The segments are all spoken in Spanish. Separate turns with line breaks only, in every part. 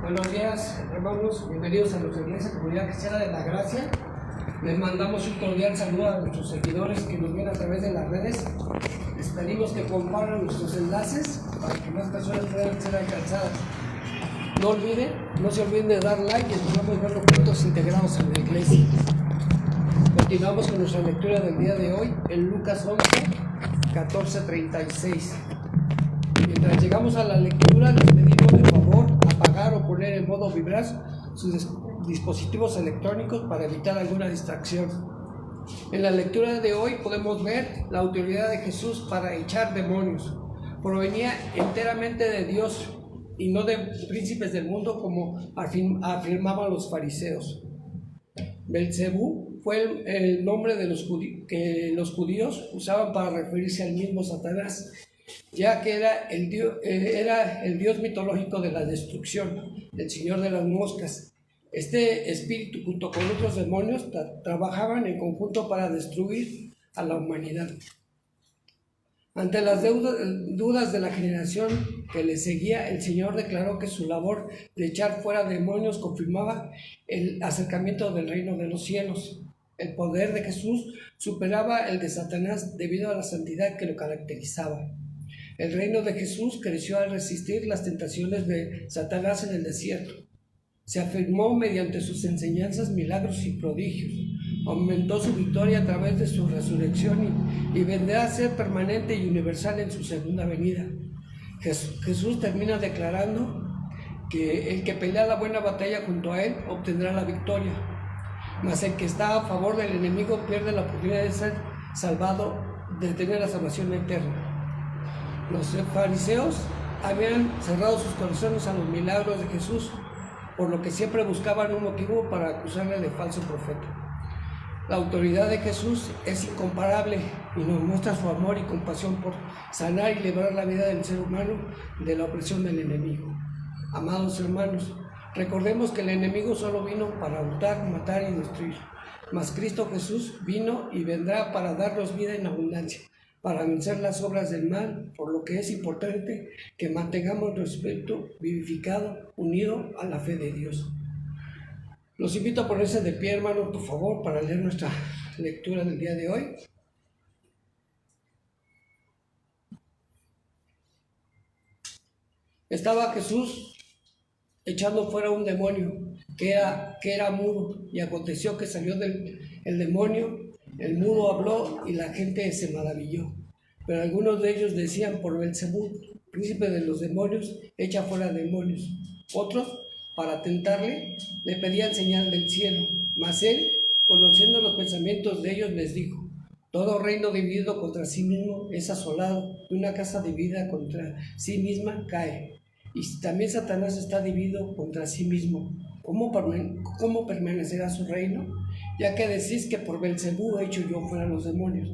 Buenos días, hermanos, bienvenidos a nuestra iglesia Comunidad Cristiana de la Gracia. Les mandamos un cordial saludo a nuestros seguidores que nos ven a través de las redes. Les pedimos que compartan nuestros enlaces para que más personas puedan ser alcanzadas. No se olviden de dar like y esperamos ver los puntos integrados en la iglesia. Continuamos con nuestra lectura del día de hoy en Lucas 11, 14-36. Mientras llegamos a la lectura, les pedimos de favor apagar o poner en modo vibrar sus dispositivos electrónicos para evitar alguna distracción. En la lectura de hoy podemos ver la autoridad de Jesús para echar demonios. Provenía enteramente de Dios y no de príncipes del mundo como afirmaban los fariseos. Belcebú fue el nombre de que los judíos usaban para referirse al mismo Satanás, ya que era el dios mitológico de la destrucción, el señor de las moscas. Este espíritu, junto con otros demonios, trabajaban en conjunto para destruir a la humanidad. Ante las dudas de la generación que le seguía, el Señor declaró que su labor de echar fuera demonios confirmaba el acercamiento del reino de los cielos. El poder de Jesús superaba el de Satanás debido a la santidad que lo caracterizaba. El reino de Jesús creció al resistir las tentaciones de Satanás en el desierto. Se afirmó mediante sus enseñanzas, milagros y prodigios. Aumentó su victoria a través de su resurrección y vendrá a ser permanente y universal en su segunda venida. Jesús termina declarando que el que pelea la buena batalla junto a él obtendrá la victoria, mas el que está a favor del enemigo pierde la oportunidad de ser salvado, de tener la salvación eterna. Los fariseos habían cerrado sus corazones a los milagros de Jesús, por lo que siempre buscaban un motivo para acusarle de falso profeta. La autoridad de Jesús es incomparable y nos muestra su amor y compasión por sanar y librar la vida del ser humano de la opresión del enemigo. Amados hermanos, recordemos que el enemigo solo vino para hurtar, matar y destruir, mas Cristo Jesús vino y vendrá para darnos vida en abundancia, para vencer las obras del mal, por lo que es importante que mantengamos nuestro espíritu vivificado, unido a la fe de Dios. Los invito a ponerse de pie, hermanos, por favor, para leer nuestra lectura del día de hoy. Estaba Jesús echando fuera un demonio que era mudo, y aconteció que salió el demonio, el mudo habló y la gente se maravilló. Pero algunos de ellos decían: por Belcebú, príncipe de los demonios, echa fuera demonios. Otros, para tentarle, le pedían señal del cielo. Mas él, conociendo los pensamientos de ellos, les dijo: todo reino dividido contra sí mismo es asolado, y una casa dividida contra sí misma cae. Y si también Satanás está dividido contra sí mismo, ¿cómo permanecerá su reino? Ya que decís que por Belcebú he hecho yo fuera los demonios.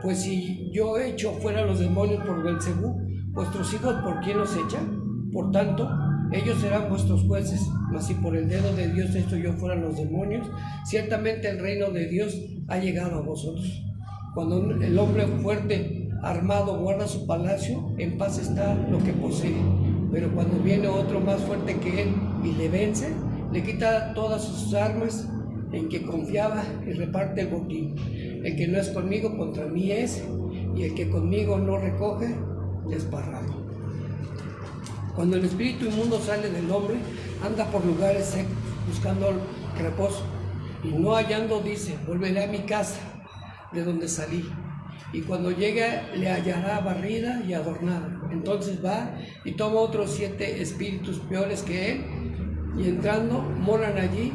Pues si yo he hecho fuera los demonios por Belcebú, ¿vuestros hijos por quién los echan? Por tanto, ellos serán vuestros jueces. Mas si por el dedo de Dios he hecho yo fuera los demonios, ciertamente el reino de Dios ha llegado a vosotros. Cuando el hombre fuerte, armado, guarda su palacio, en paz está lo que posee. Pero cuando viene otro más fuerte que él y le vence, le quita todas sus armas en que confiaba y reparte el botín. El que no es conmigo, contra mí es, y el que conmigo no recoge, desparrama. Cuando el espíritu inmundo sale del hombre, anda por lugares secos, buscando reposo, y no hallando, dice: volveré a mi casa, de donde salí. Y cuando llega, le hallará barrida y adornada. Entonces va y toma otros 7 espíritus peores que él, y entrando, moran allí,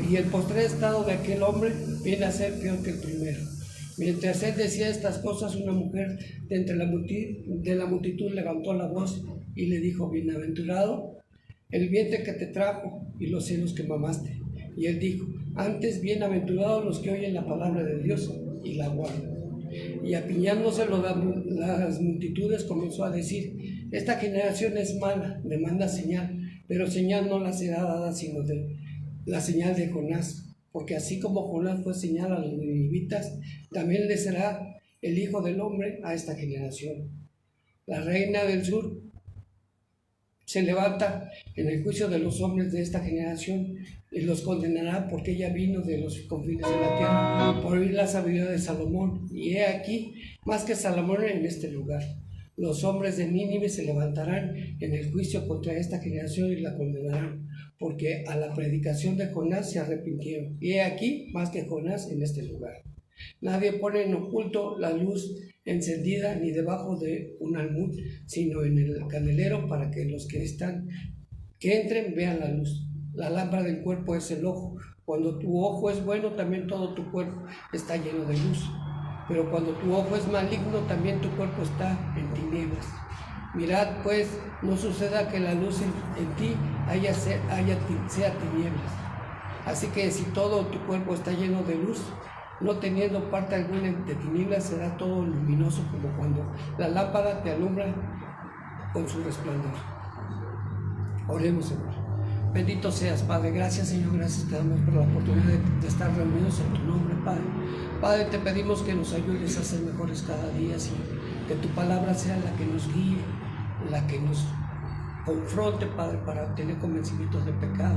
y el postrer estado de aquel hombre viene a ser peor que el primero. Mientras él decía estas cosas, una mujer de entre la multitud levantó la voz y le dijo: bienaventurado el vientre que te trajo y los senos que mamaste. Y él dijo: antes, bienaventurados los que oyen la palabra de Dios y la guardan. Y apiñándose las multitudes, comenzó a decir: esta generación es mala, demanda señal, pero señal no la será dada sino de la señal de Jonás. Porque así como Jonás fue señal a los ninivitas, también le será el Hijo del Hombre a esta generación. La reina del sur se levanta en el juicio de los hombres de esta generación y los condenará, porque ella vino de los confines de la tierra por oír la sabiduría de Salomón. Y he aquí, más que Salomón en este lugar. Los hombres de Nínive se levantarán en el juicio contra esta generación y la condenarán, porque a la predicación de Jonás se arrepintieron. Y he aquí, más que Jonás en este lugar. Nadie pone en oculto la luz encendida ni debajo de un almud, sino en el candelero, para que los que entren vean la luz. La lámpara del cuerpo es el ojo. Cuando tu ojo es bueno, también todo tu cuerpo está lleno de luz. Pero cuando tu ojo es maligno, también tu cuerpo está en tinieblas. Mirad, pues, no suceda que la luz en ti sea tinieblas. Así que si todo tu cuerpo está lleno de luz, no teniendo parte alguna de tinieblas, será todo luminoso, como cuando la lámpara te alumbra con su resplandor. Oremos, Señor. Bendito seas, Padre. Gracias, Señor. Gracias te damos por la oportunidad de estar reunidos en tu nombre, Padre. Padre, te pedimos que nos ayudes a ser mejores cada día, Señor. Que tu palabra sea la que nos guíe, la que nos confronte, Padre, para tener convencimientos de pecado.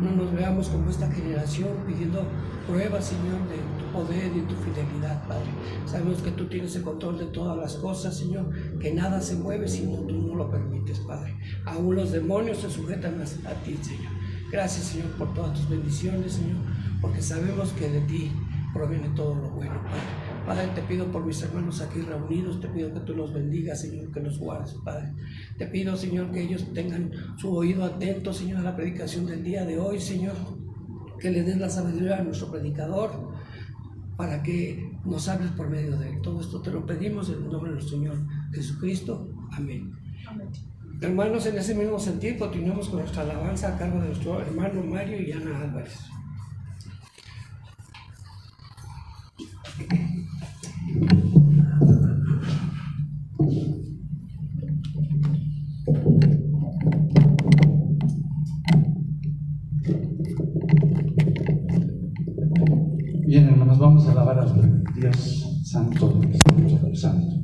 No nos veamos como esta generación pidiendo pruebas, Señor, de tu poder y tu fidelidad, Padre. Sabemos que tú tienes el control de todas las cosas, Señor, que nada se mueve si tú no lo permites, Padre. Aún los demonios se sujetan a ti, Señor. Gracias, Señor, por todas tus bendiciones, Señor, porque sabemos que de ti proviene todo lo bueno, Padre. Padre, te pido por mis hermanos aquí reunidos, te pido que tú los bendigas, Señor, que los guardes, Padre. Te pido, Señor, que ellos tengan su oído atento, Señor, a la predicación del día de hoy, Señor. Que le des la sabiduría a nuestro predicador para que nos hables por medio de él. Todo esto te lo pedimos en el nombre de nuestro Señor Jesucristo. Amén. Amén. Hermanos, en ese mismo sentido, continuamos con nuestra alabanza a cargo de nuestro hermano Mario y Ana Álvarez.
Bien, hermanos, vamos a alabar al Dios Santo, Santo.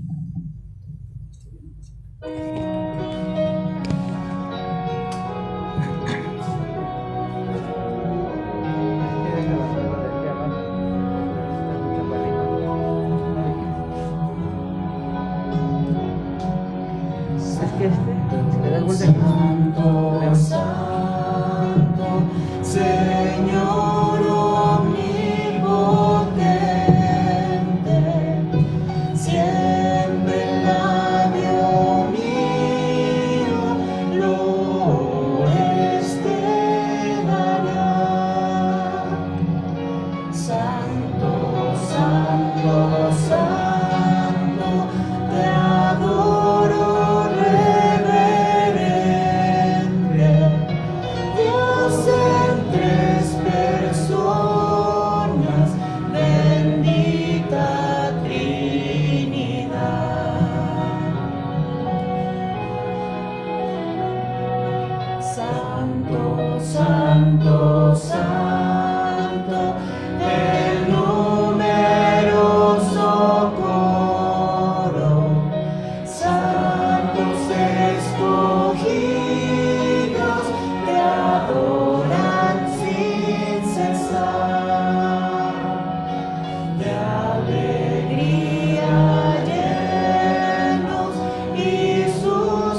Santo, Santo, Señor omnipotente, siempre el labio mío lo te dará. Santo, Santo, Santo, te adoro. Santo, Santo, el numeroso coro, santos escogidos te adoran sin cesar, de alegría llenos y sus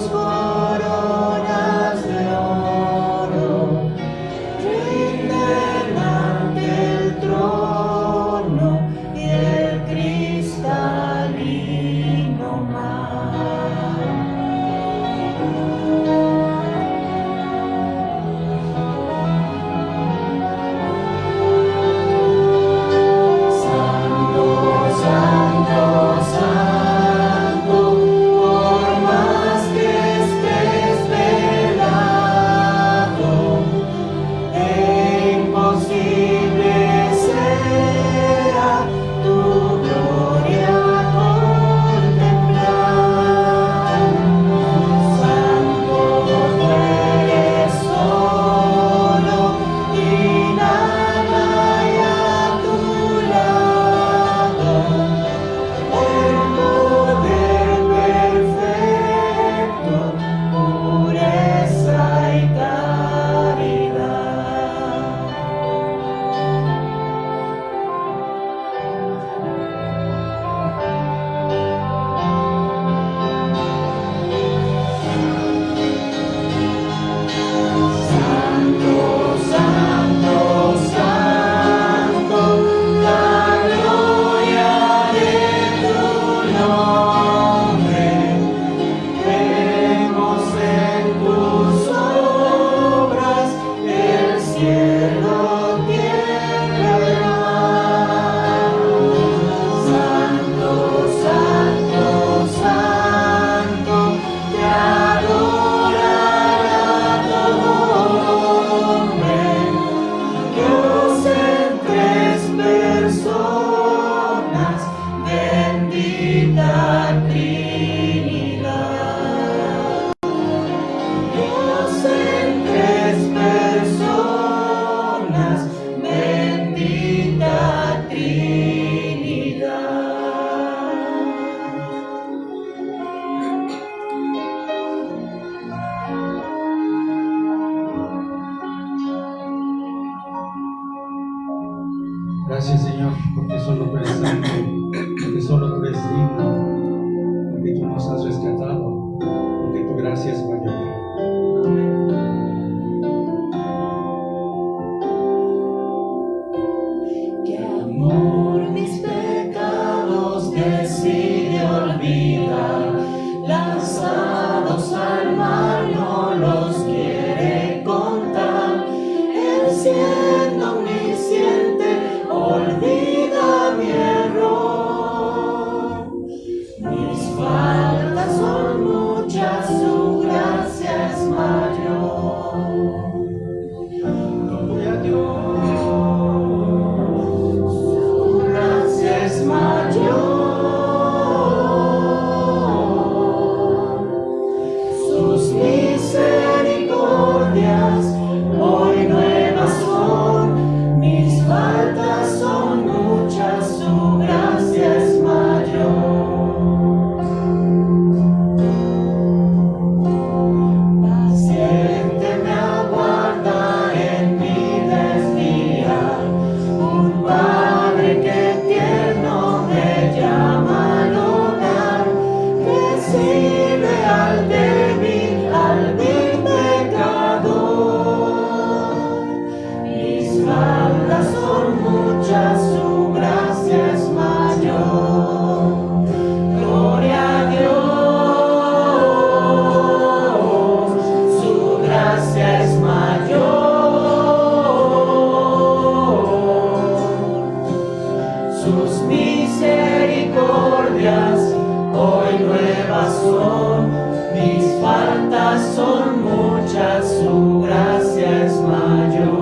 faltas son muchas, su gracia es mayor.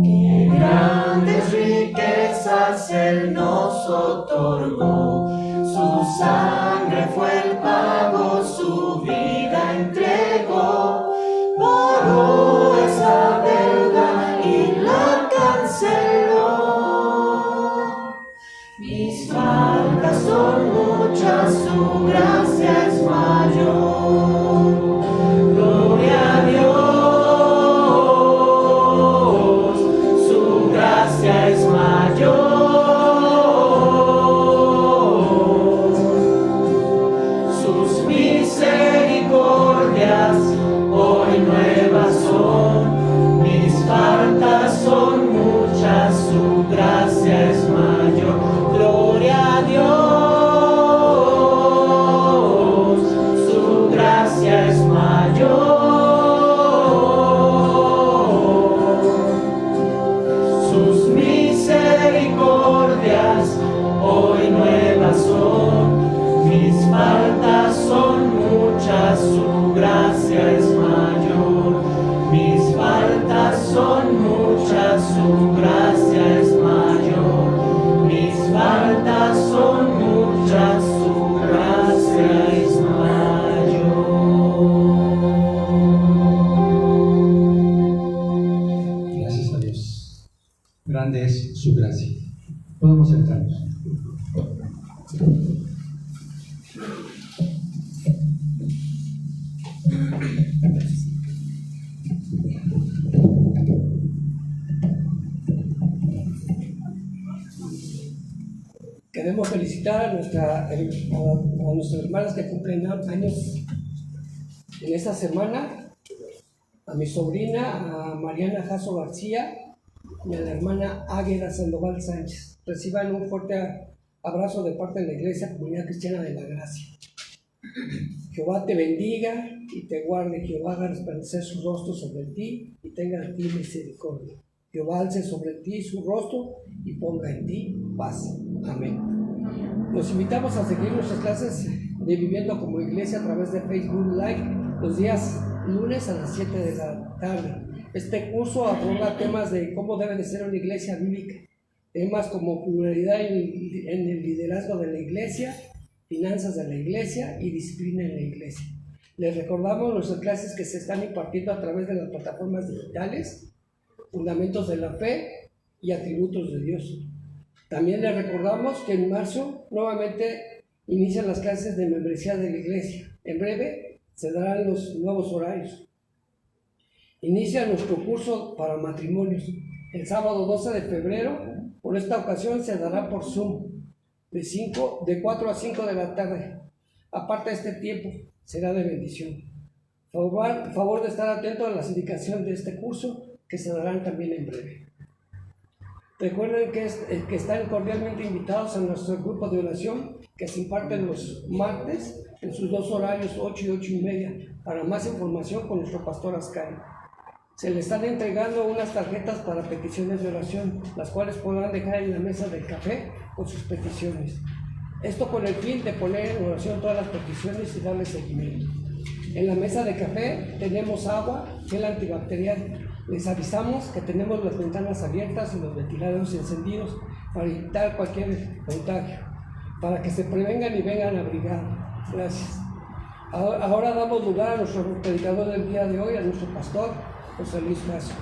Qué grandes riquezas Él nos otorgó, su sangre fue el pago, su vida entregó, pagó esa deuda y la canceló. Mis faltas son muchas, su gracia es mayor. Gloria a Dios, su gracia es mayor. Sus misericordias hoy nuevas son. Mis faltas son muchas, su gracia es mayor. Gloria a Dios, su gracia es mayor. Sus misericordias hoy nuevas son. Mis faltas son muchas, su gracia es mayor. Mis faltas son muchas, su gracia es mayor. Mis faltas son muchas, su gracia es mayor.
Gracias a Dios. Grande es su gracia. Podemos sentarnos.
Queremos felicitar a nuestras hermanas que cumplen años en esta semana, a mi sobrina, a Mariana Jasso García, y a la hermana Águeda Sandoval Sánchez. Reciban un fuerte abrazo de parte de la Iglesia Comunidad Cristiana de la Gracia. Jehová te bendiga y te guarde. Jehová haga resplandecer su rostro sobre ti y tenga de ti misericordia. Jehová alce sobre ti su rostro y ponga en ti paz. Amén. Los invitamos a seguir nuestras clases de Viviendo como Iglesia a través de Facebook Live los días lunes a las 7 de la tarde. Este curso aborda temas de cómo debe de ser una iglesia bíblica, temas como pluralidad en el liderazgo de la iglesia, finanzas de la iglesia y disciplina en la iglesia. Les recordamos nuestras clases que se están impartiendo a través de las plataformas digitales, Fundamentos de la Fe y Atributos de Dios. También les recordamos que en marzo nuevamente inician las clases de membresía de la iglesia. En breve se darán los nuevos horarios. Inicia nuestro curso para matrimonios el sábado 12 de febrero. Por esta ocasión se dará por Zoom de 4 a 5 de la tarde. Aparte de este tiempo será de bendición. Favor de estar atento a las indicaciones de este curso que se darán también en breve. Recuerden que están cordialmente invitados a nuestro grupo de oración que se imparte los martes en sus dos horarios 8 y 8:30. Para más información con nuestro pastor Ascari. Se le están entregando unas tarjetas para peticiones de oración, las cuales podrán dejar en la mesa del café con sus peticiones. Esto con el fin de poner en oración todas las peticiones y darle seguimiento. En la mesa de café tenemos agua, gel antibacterial. Les avisamos que tenemos las ventanas abiertas y los ventiladores encendidos para evitar cualquier contagio, para que se prevengan y vengan abrigados. Gracias. Ahora damos lugar a nuestro predicador del día de hoy, a nuestro pastor José Luis Jasso.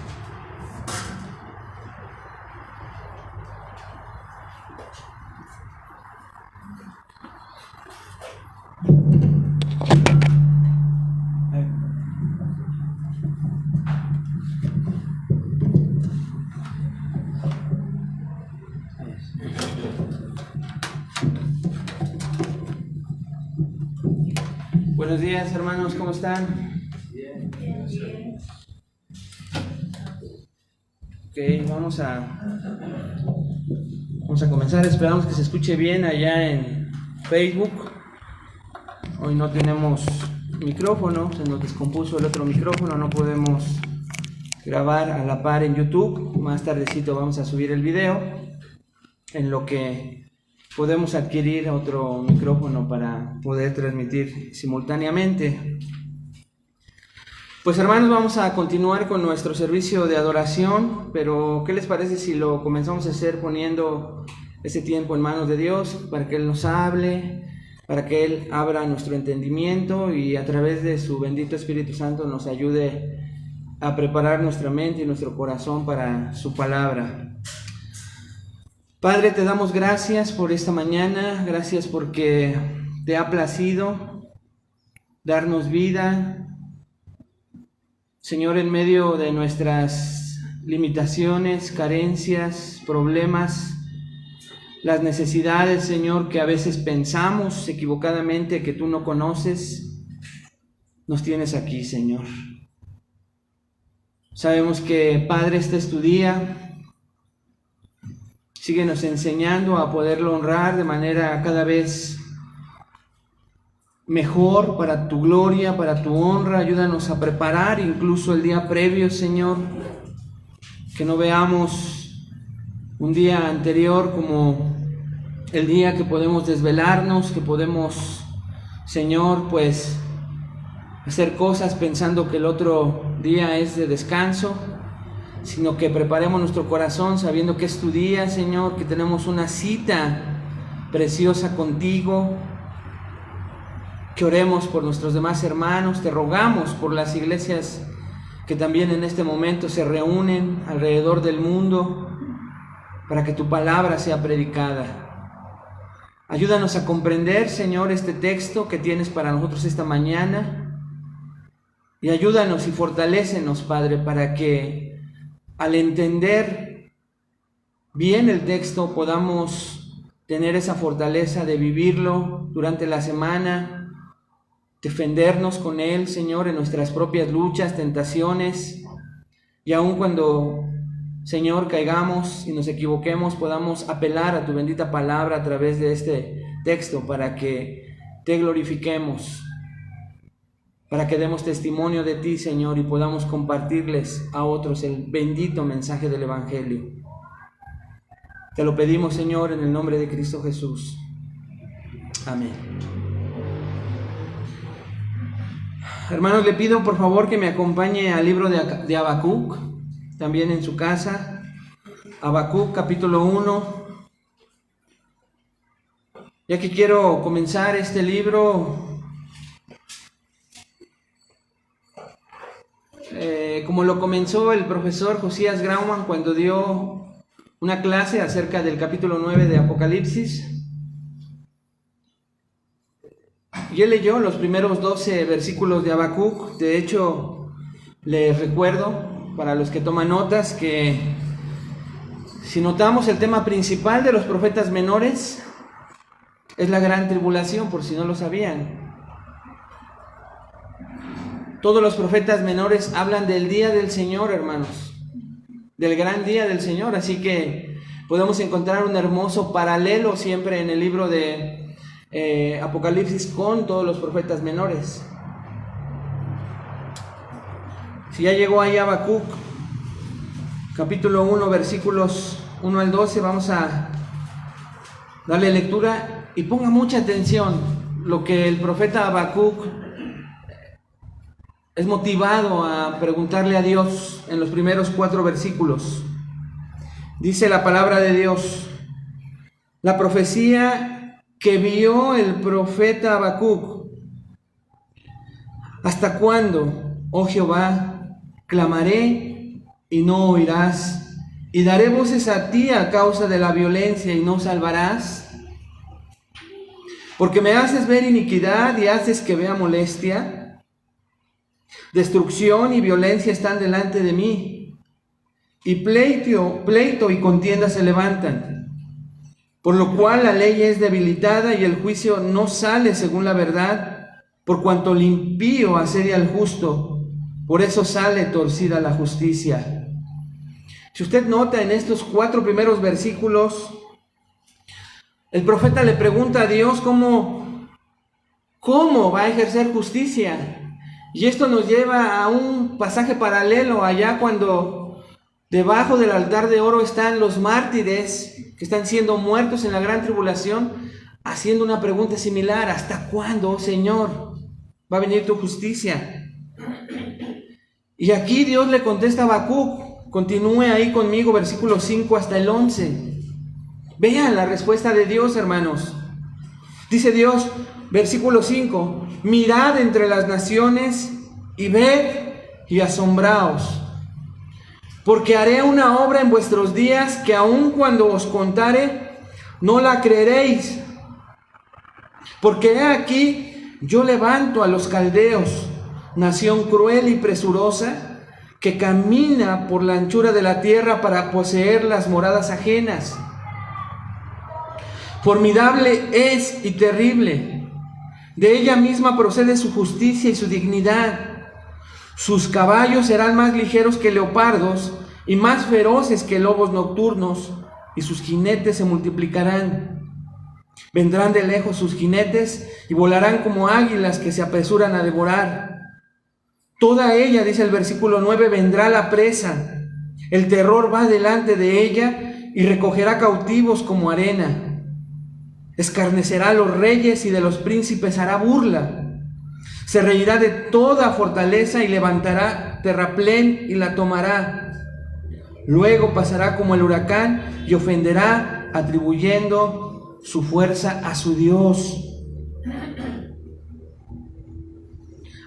Buenos días, hermanos, ¿cómo están?
Bien.
Ok, vamos a comenzar. Esperamos que se escuche bien allá en Facebook. Hoy no tenemos micrófono, se nos descompuso el otro micrófono, no podemos grabar a la par en YouTube. Más tardecito vamos a subir el video. En lo que podemos adquirir otro micrófono para poder transmitir simultáneamente. Pues hermanos, vamos a continuar con nuestro servicio de adoración, pero ¿qué les parece si lo comenzamos a hacer poniendo ese tiempo en manos de Dios para que Él nos hable, para que Él abra nuestro entendimiento y a través de su bendito Espíritu Santo nos ayude a preparar nuestra mente y nuestro corazón para su palabra? Padre, te damos gracias por esta mañana, gracias porque te ha placido darnos vida. Señor, en medio de nuestras limitaciones, carencias, problemas, las necesidades, Señor, que a veces pensamos equivocadamente que tú no conoces, nos tienes aquí, Señor. Sabemos que, Padre, este es tu día. Síguenos enseñando a poderlo honrar de manera cada vez mejor para tu gloria, para tu honra. Ayúdanos a preparar incluso el día previo, Señor, que no veamos un día anterior como el día que podemos desvelarnos, que podemos, Señor, pues hacer cosas pensando que el otro día es de descanso, sino que preparemos nuestro corazón sabiendo que es tu día, Señor, que tenemos una cita preciosa contigo. Que oremos por nuestros demás hermanos, te rogamos por las iglesias que también en este momento se reúnen alrededor del mundo para que tu palabra sea predicada. Ayúdanos a comprender, Señor, este texto que tienes para nosotros esta mañana y ayúdanos y fortalécenos, Padre, para que al entender bien el texto podamos tener esa fortaleza de vivirlo durante la semana, defendernos con Él, Señor, en nuestras propias luchas, tentaciones, y aun cuando, Señor, caigamos y nos equivoquemos, podamos apelar a tu bendita palabra a través de este texto para que te glorifiquemos, para que demos testimonio de ti, Señor, y podamos compartirles a otros el bendito mensaje del Evangelio. Te lo pedimos, Señor, en el nombre de Cristo Jesús. Amén. Hermanos, le pido por favor que me acompañe al libro de Habacuc, también en su casa. Habacuc capítulo 1. Ya que quiero comenzar este libro, como lo comenzó el profesor Josías Grauman cuando dio una clase acerca del capítulo 9 de Apocalipsis. Y él leyó los primeros 12 versículos de Habacuc. De hecho, les recuerdo, para los que toman notas, que si notamos el tema principal de los profetas menores es la gran tribulación, por si no lo sabían. Todos los profetas menores hablan del día del Señor, hermanos, del gran día del Señor. Así que podemos encontrar un hermoso paralelo siempre en el libro de Apocalipsis con todos los profetas menores. Si ya llegó ahí Habacuc, capítulo 1, versículos 1 al 12, vamos a darle lectura y ponga mucha atención lo que el profeta Habacuc es motivado a preguntarle a Dios en los primeros 4 versículos. Dice la palabra de Dios: la profecía que vio el profeta Habacuc. ¿Hasta cuándo, oh Jehová, clamaré y no oirás? Y daré voces a ti a causa de la violencia y no salvarás. Porque me haces ver iniquidad y haces que vea molestia. Destrucción y violencia están delante de mí, y pleito y contienda se levantan. Por lo cual la ley es debilitada y el juicio no sale según la verdad, por cuanto el impío asedia al justo, por eso sale torcida la justicia. Si usted nota en estos 4 primeros versículos, el profeta le pregunta a Dios cómo va a ejercer justicia. Y esto nos lleva a un pasaje paralelo allá cuando Debajo del altar de oro están los mártires que están siendo muertos en la gran tribulación, haciendo una pregunta similar: ¿hasta cuándo, oh Señor, va a venir tu justicia? Y aquí Dios le contesta a Habacuc. Continúe ahí conmigo, versículo 5 hasta el 11. Vean la respuesta de Dios, hermanos. Dice Dios, versículo 5: mirad entre las naciones y ved y asombraos, porque haré una obra en vuestros días que aun cuando os contare, no la creeréis. Porque he aquí, yo levanto a los caldeos, nación cruel y presurosa, que camina por la anchura de la tierra para poseer las moradas ajenas. Formidable es y terrible. De ella misma procede su justicia y su dignidad. Sus caballos serán más ligeros que leopardos y más feroces que lobos nocturnos, y sus jinetes se multiplicarán. Vendrán de lejos sus jinetes y volarán como águilas que se apresuran a devorar. Toda ella, dice el versículo 9, vendrá la presa. El terror va delante de ella y recogerá cautivos como arena. Escarnecerá a los reyes y de los príncipes hará burla. Se reirá de toda fortaleza y levantará terraplén y la tomará. Luego pasará como el huracán y ofenderá, atribuyendo su fuerza a su Dios.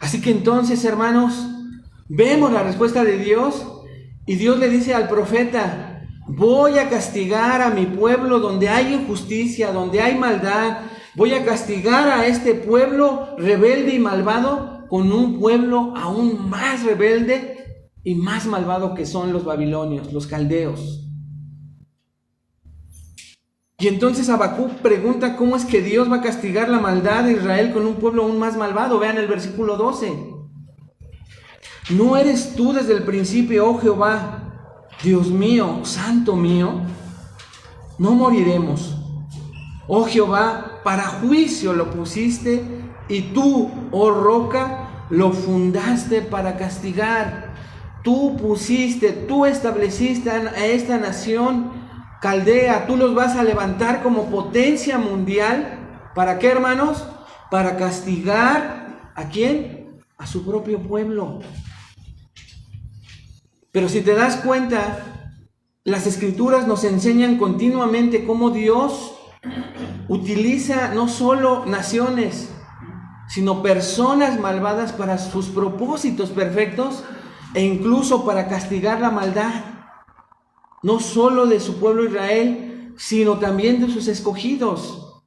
Así que entonces, hermanos, vemos la respuesta de Dios, y Dios le dice al profeta: voy a castigar a mi pueblo donde hay injusticia, donde hay maldad. Voy a castigar a este pueblo rebelde y malvado con un pueblo aún más rebelde y más malvado, que son los babilonios, los caldeos. Y entonces Habacuc pregunta cómo es que Dios va a castigar la maldad de Israel con un pueblo aún más malvado. Vean el versículo 12. ¿No eres tú desde el principio, oh Jehová, Dios mío, santo mío? No moriremos. Oh Jehová, para juicio lo pusiste, y tú, oh roca, lo fundaste para castigar. Tú pusiste, tú estableciste a esta nación Caldea, tú los vas a levantar como potencia mundial. ¿Para qué, hermanos? Para castigar ¿a quién? A su propio pueblo. Pero si te das cuenta, las escrituras nos enseñan continuamente cómo Dios utiliza no solo naciones, sino personas malvadas para sus propósitos perfectos, e incluso para castigar la maldad, no solo de su pueblo Israel, sino también de sus escogidos.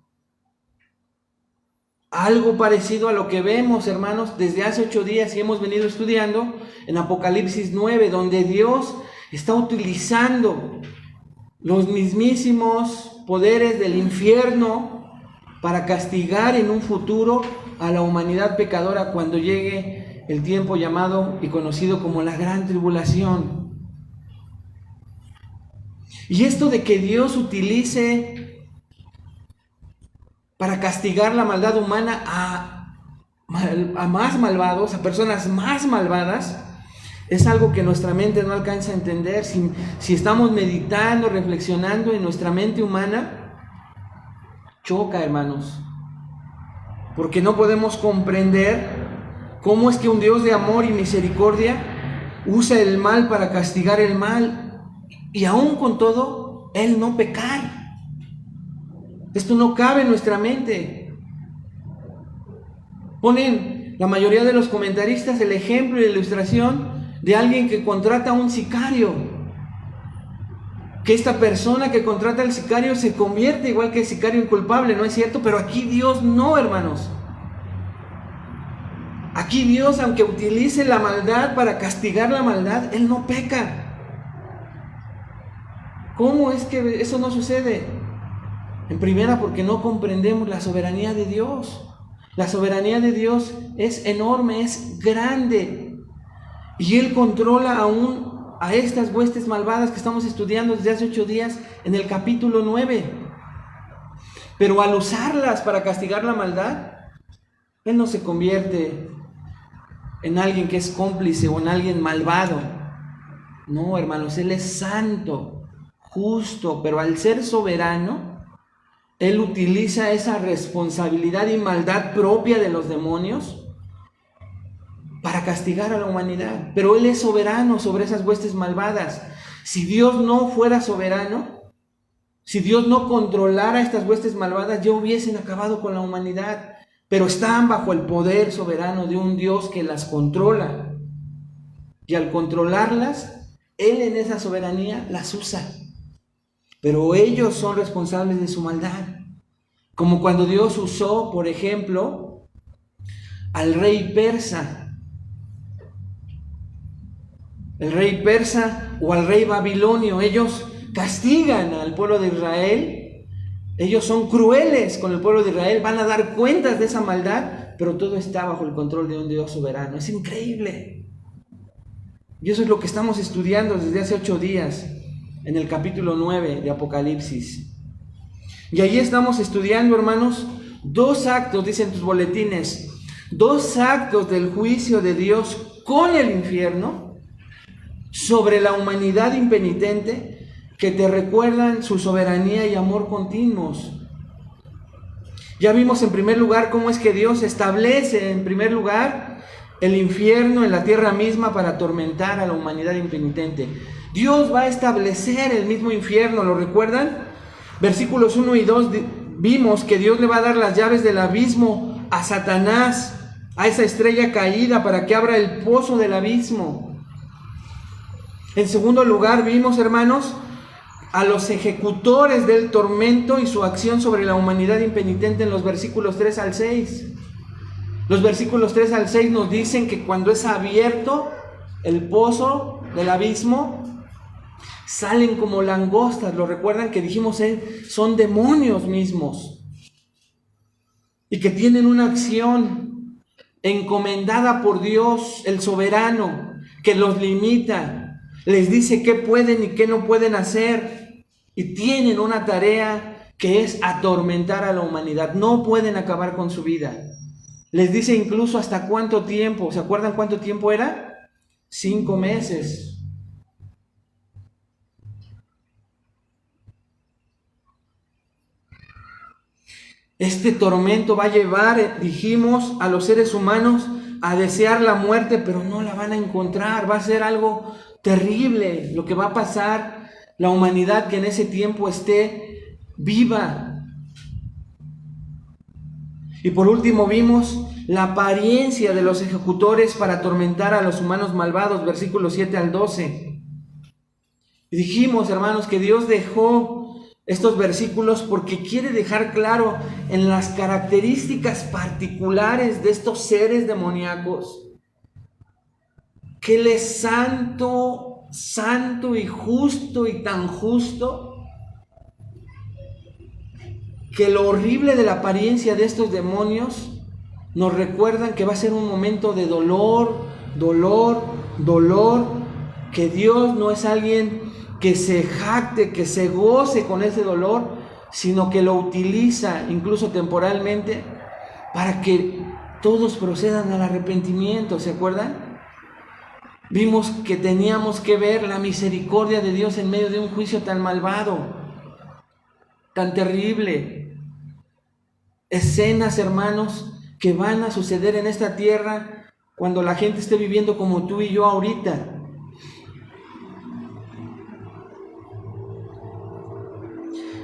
Algo parecido a lo que vemos, hermanos, desde hace 8 días y hemos venido estudiando en Apocalipsis 9, donde Dios está utilizando los mismísimos poderes del infierno para castigar en un futuro a la humanidad pecadora cuando llegue el tiempo llamado y conocido como la Gran Tribulación. Y esto de que Dios utilice para castigar la maldad humana a más malvados, a personas más malvadas, es algo que nuestra mente no alcanza a entender. Si estamos meditando, reflexionando en nuestra mente humana, choca, hermanos, porque no podemos comprender cómo es que un Dios de amor y misericordia usa el mal para castigar el mal, y aún con todo, Él no pecar. Esto no cabe en nuestra mente. Ponen la mayoría de los comentaristas el ejemplo y la ilustración de alguien que contrata a un sicario, que esta persona que contrata al sicario se convierte igual que el sicario inculpable, ¿no es cierto? Pero aquí Dios no, hermanos. Aquí Dios, aunque utilice la maldad para castigar la maldad, Él no peca. ¿Cómo es que eso no sucede? En primera, porque no comprendemos la soberanía de Dios. La soberanía de Dios es enorme, es grande. Y Él controla aún a estas huestes malvadas que estamos estudiando desde hace 8 días en el capítulo 9. Pero al usarlas para castigar la maldad, Él no se convierte en alguien que es cómplice o en alguien malvado. No, hermanos, Él es santo, justo, pero al ser soberano, Él utiliza esa responsabilidad y maldad propia de los demonios para castigar a la humanidad. Pero Él es soberano sobre esas huestes malvadas. Si Dios no fuera soberano, si Dios no controlara estas huestes malvadas, ya hubiesen acabado con la humanidad. Pero están bajo el poder soberano de un Dios que las controla. Y al controlarlas, Él en esa soberanía las usa. Pero ellos son responsables de su maldad. Como cuando Dios usó, por ejemplo, al rey persa. El rey persa o al rey babilonio, ellos castigan al pueblo de Israel. Ellos son crueles con el pueblo de Israel, van a dar cuentas de esa maldad, pero todo está bajo el control de un Dios soberano. Es increíble. Y eso es lo que estamos estudiando desde hace 8 días, en el capítulo 9 de Apocalipsis. Y allí estamos estudiando, hermanos, 2 actos, dicen tus boletines, 2 actos del juicio de Dios con el infierno sobre la humanidad impenitente, que te recuerdan su soberanía y amor continuos. Ya vimos en primer lugar cómo es que Dios establece en primer lugar el infierno en la tierra misma para atormentar a la humanidad impenitente. Dios va a establecer el mismo infierno, ¿lo recuerdan? Versículos 1 y 2 vimos que Dios le va a dar las llaves del abismo a Satanás, a esa estrella caída, para que abra el pozo del abismo. En segundo lugar vimos, hermanos, a los ejecutores del tormento y su acción sobre la humanidad impenitente en los versículos 3 al 6. Los versículos 3 al 6 nos dicen que cuando es abierto el pozo del abismo, salen como langostas. ¿Lo recuerdan que dijimos? Son demonios mismos. Y que tienen una acción encomendada por Dios, el soberano, que los limita. Les dice qué pueden y qué no pueden hacer. Y tienen una tarea que es atormentar a la humanidad. No pueden acabar con su vida. Les dice incluso hasta cuánto tiempo. ¿Se acuerdan cuánto tiempo era? 5 meses. Este tormento va a llevar, dijimos, a los seres humanos a desear la muerte, pero no la van a encontrar. Va a ser algo terrible lo que va a pasar. La humanidad que en ese tiempo esté viva. Y por último vimos la apariencia de los ejecutores para atormentar a los humanos malvados, versículos 7 al 12. Y dijimos, hermanos, que Dios dejó estos versículos porque quiere dejar claro en las características particulares de estos seres demoníacos que Él es santo, santo y justo, y tan justo que lo horrible de la apariencia de estos demonios nos recuerdan que va a ser un momento de dolor, que Dios no es alguien que se jacte, que se goce con ese dolor, sino que lo utiliza incluso temporalmente para que todos procedan al arrepentimiento. ¿Se acuerdan? Vimos que teníamos que ver la misericordia de Dios en medio de un juicio tan malvado, tan terrible. Escenas, hermanos, que van a suceder en esta tierra cuando la gente esté viviendo como tú y yo ahorita.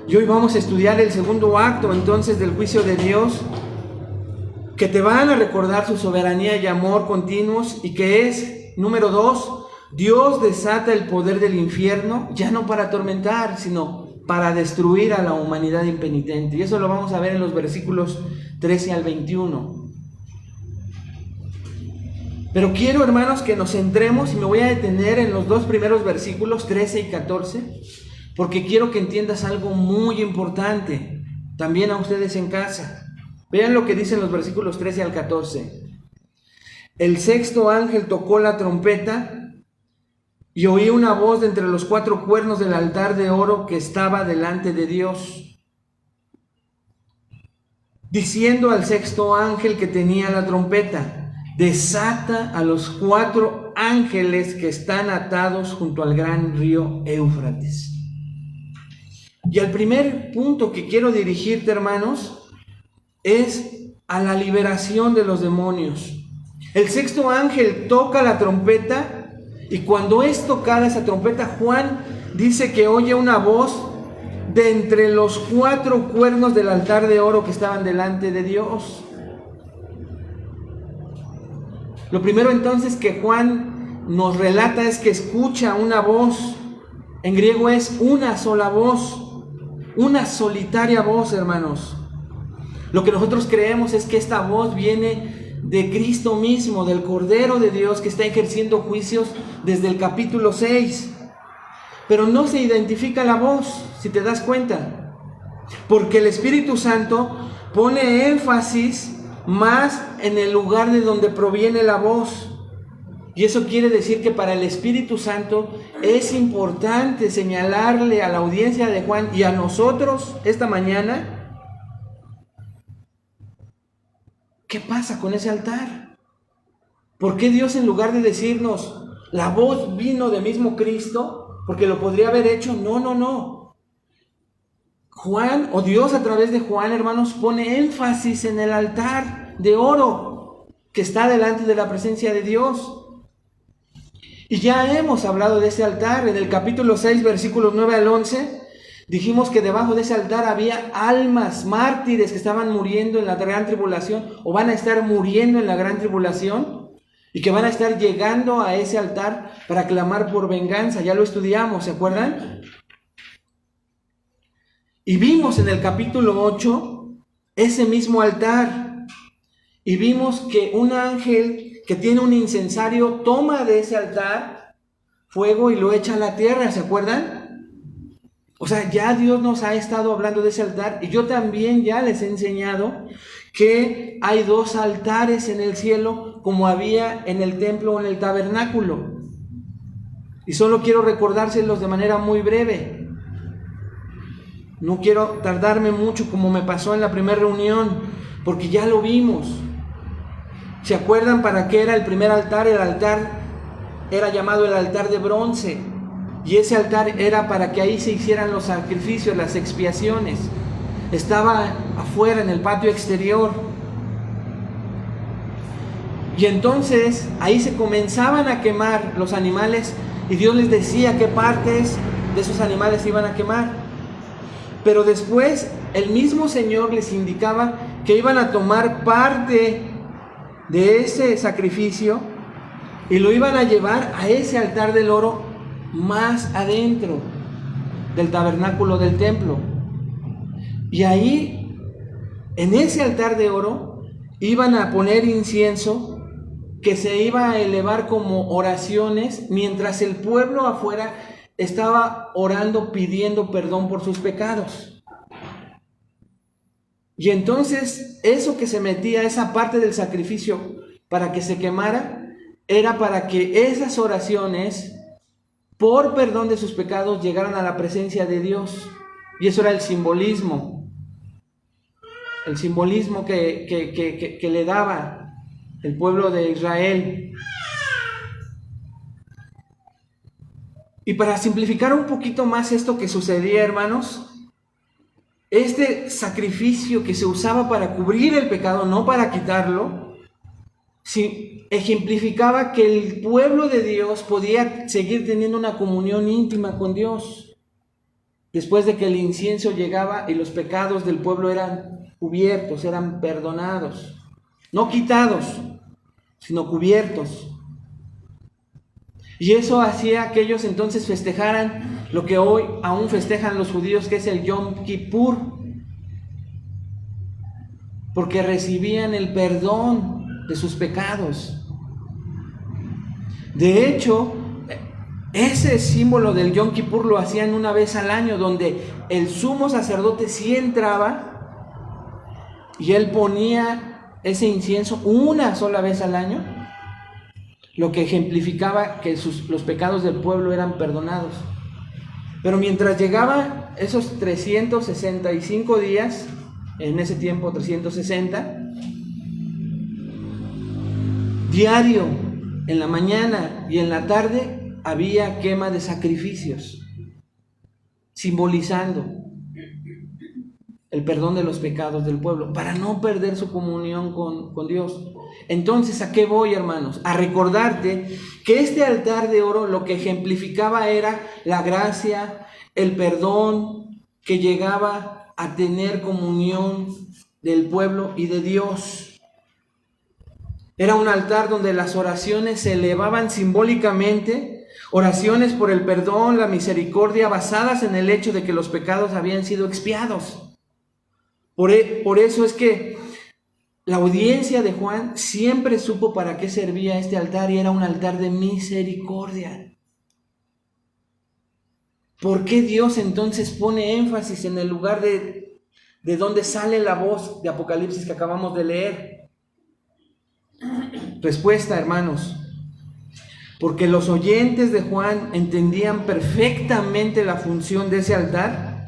Y hoy vamos a estudiar el segundo acto entonces del juicio de Dios, que te van a recordar su soberanía y amor continuos, y que es, número 2, Dios desata el poder del infierno, ya no para atormentar, sino para destruir a la humanidad impenitente. Y eso lo vamos a ver en los versículos 13 al 21. Pero quiero, hermanos, que nos centremos, y me voy a detener en los 2 primeros versículos, 13 y 14, porque quiero que entiendas algo muy importante, también a ustedes en casa. Vean lo que dicen los versículos 13 al 14. El 6º ángel tocó la trompeta y oí una voz de entre los 4 cuernos del altar de oro que estaba delante de Dios, diciendo al 6º ángel que tenía la trompeta: desata a los 4 ángeles que están atados junto al gran río Éufrates. Y el primer punto que quiero dirigirte, hermanos, es a la liberación de los demonios. El sexto ángel toca la trompeta, y cuando es tocada esa trompeta, Juan dice que oye una voz de entre los 4 cuernos del altar de oro que estaban delante de Dios. Lo primero entonces que Juan nos relata es que escucha una voz. En griego es una sola voz, una solitaria voz, hermanos. Lo que nosotros creemos es que esta voz viene de Cristo mismo, del Cordero de Dios, que está ejerciendo juicios desde el capítulo 6. Pero no se identifica la voz, si te das cuenta, porque el Espíritu Santo pone énfasis más en el lugar de donde proviene la voz. Y eso quiere decir que para el Espíritu Santo es importante señalarle a la audiencia de Juan y a nosotros esta mañana, ¿qué pasa con ese altar? ¿Por qué Dios, en lugar de decirnos, la voz vino de mismo Cristo? Porque lo podría haber hecho. No. Juan, o Dios a través de Juan, hermanos, pone énfasis en el altar de oro que está delante de la presencia de Dios. Y ya hemos hablado de ese altar. En el capítulo 6, versículos 9 al 11, dijimos que debajo de ese altar había almas, mártires que estaban muriendo en la gran tribulación, o van a estar muriendo en la gran tribulación, y que van a estar llegando a ese altar para clamar por venganza. Ya lo estudiamos, ¿se acuerdan? Y vimos en el capítulo 8 ese mismo altar. Y vimos que un ángel que tiene un incensario toma de ese altar fuego y lo echa a la tierra, ¿se acuerdan? O sea, ya Dios nos ha estado hablando de ese altar, y yo también ya les he enseñado que hay 2 altares en el cielo, como había en el templo o en el tabernáculo. Y solo quiero recordárselos de manera muy breve. No quiero tardarme mucho como me pasó en la primera reunión, porque ya lo vimos. ¿Se acuerdan para qué era el primer altar? El altar era llamado el altar de bronce. Y ese altar era para que ahí se hicieran los sacrificios, las expiaciones. Estaba afuera en el patio exterior. Y entonces ahí se comenzaban a quemar los animales, y Dios les decía qué partes de esos animales iban a quemar. Pero después el mismo Señor les indicaba que iban a tomar parte de ese sacrificio y lo iban a llevar a ese altar del oro más adentro del tabernáculo del templo. Y ahí, en ese altar de oro, iban a poner incienso que se iba a elevar como oraciones, mientras el pueblo afuera estaba orando, pidiendo perdón por sus pecados. Y entonces eso que se metía, esa parte del sacrificio para que se quemara, era para que esas oraciones por perdón de sus pecados llegaran a la presencia de Dios. Y eso era el simbolismo que le daba el pueblo de Israel. Y para simplificar un poquito más esto que sucedía, hermanos, este sacrificio que se usaba para cubrir el pecado, no para quitarlo, sí, ejemplificaba que el pueblo de Dios podía seguir teniendo una comunión íntima con Dios después de que el incienso llegaba y los pecados del pueblo eran cubiertos, eran perdonados, no quitados, sino cubiertos. Y eso hacía que ellos entonces festejaran lo que hoy aún festejan los judíos, que es el Yom Kippur, porque recibían el perdón de sus pecados. De hecho, ese símbolo del Yom Kippur lo hacían una vez al año, donde el sumo sacerdote sí entraba y él ponía ese incienso una sola vez al año, lo que ejemplificaba que los pecados del pueblo eran perdonados. Pero mientras llegaban esos 365 días, en ese tiempo 360, diario en la mañana y en la tarde había quema de sacrificios, simbolizando el perdón de los pecados del pueblo, para no perder su comunión con Dios. Entonces, ¿a qué voy, hermanos? A recordarte que este altar de oro lo que ejemplificaba era la gracia, el perdón que llegaba a tener comunión del pueblo y de Dios. Era un altar donde las oraciones se elevaban simbólicamente, oraciones por el perdón, la misericordia, basadas en el hecho de que los pecados habían sido expiados. Por eso es que la audiencia de Juan siempre supo para qué servía este altar, y era un altar de misericordia. ¿Por qué Dios entonces pone énfasis en el lugar de donde sale la voz de Apocalipsis que acabamos de leer? Respuesta, hermanos: porque los oyentes de Juan entendían perfectamente la función de ese altar,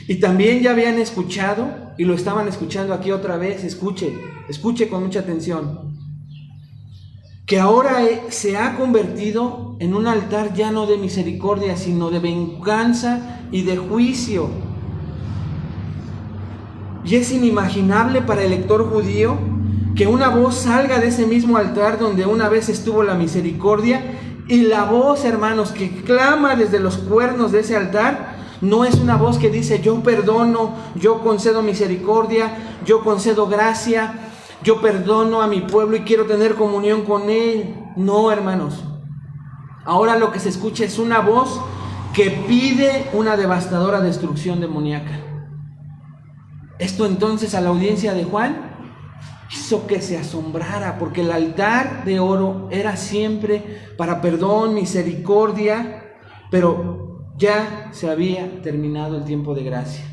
y también ya habían escuchado, y lo estaban escuchando aquí otra vez. Escuche con mucha atención, que ahora se ha convertido en un altar ya no de misericordia, sino de venganza y de juicio. Y es inimaginable para el lector judío que una voz salga de ese mismo altar donde una vez estuvo la misericordia, y la voz, hermanos, que clama desde los cuernos de ese altar no es una voz que dice: yo perdono, yo concedo misericordia, yo concedo gracia, yo perdono a mi pueblo y quiero tener comunión con él. No, hermanos. Ahora lo que se escucha es una voz que pide una devastadora destrucción demoníaca. Esto entonces a la audiencia de Juan hizo que se asombrara, porque el altar de oro era siempre para perdón, misericordia, pero ya se había terminado el tiempo de gracia.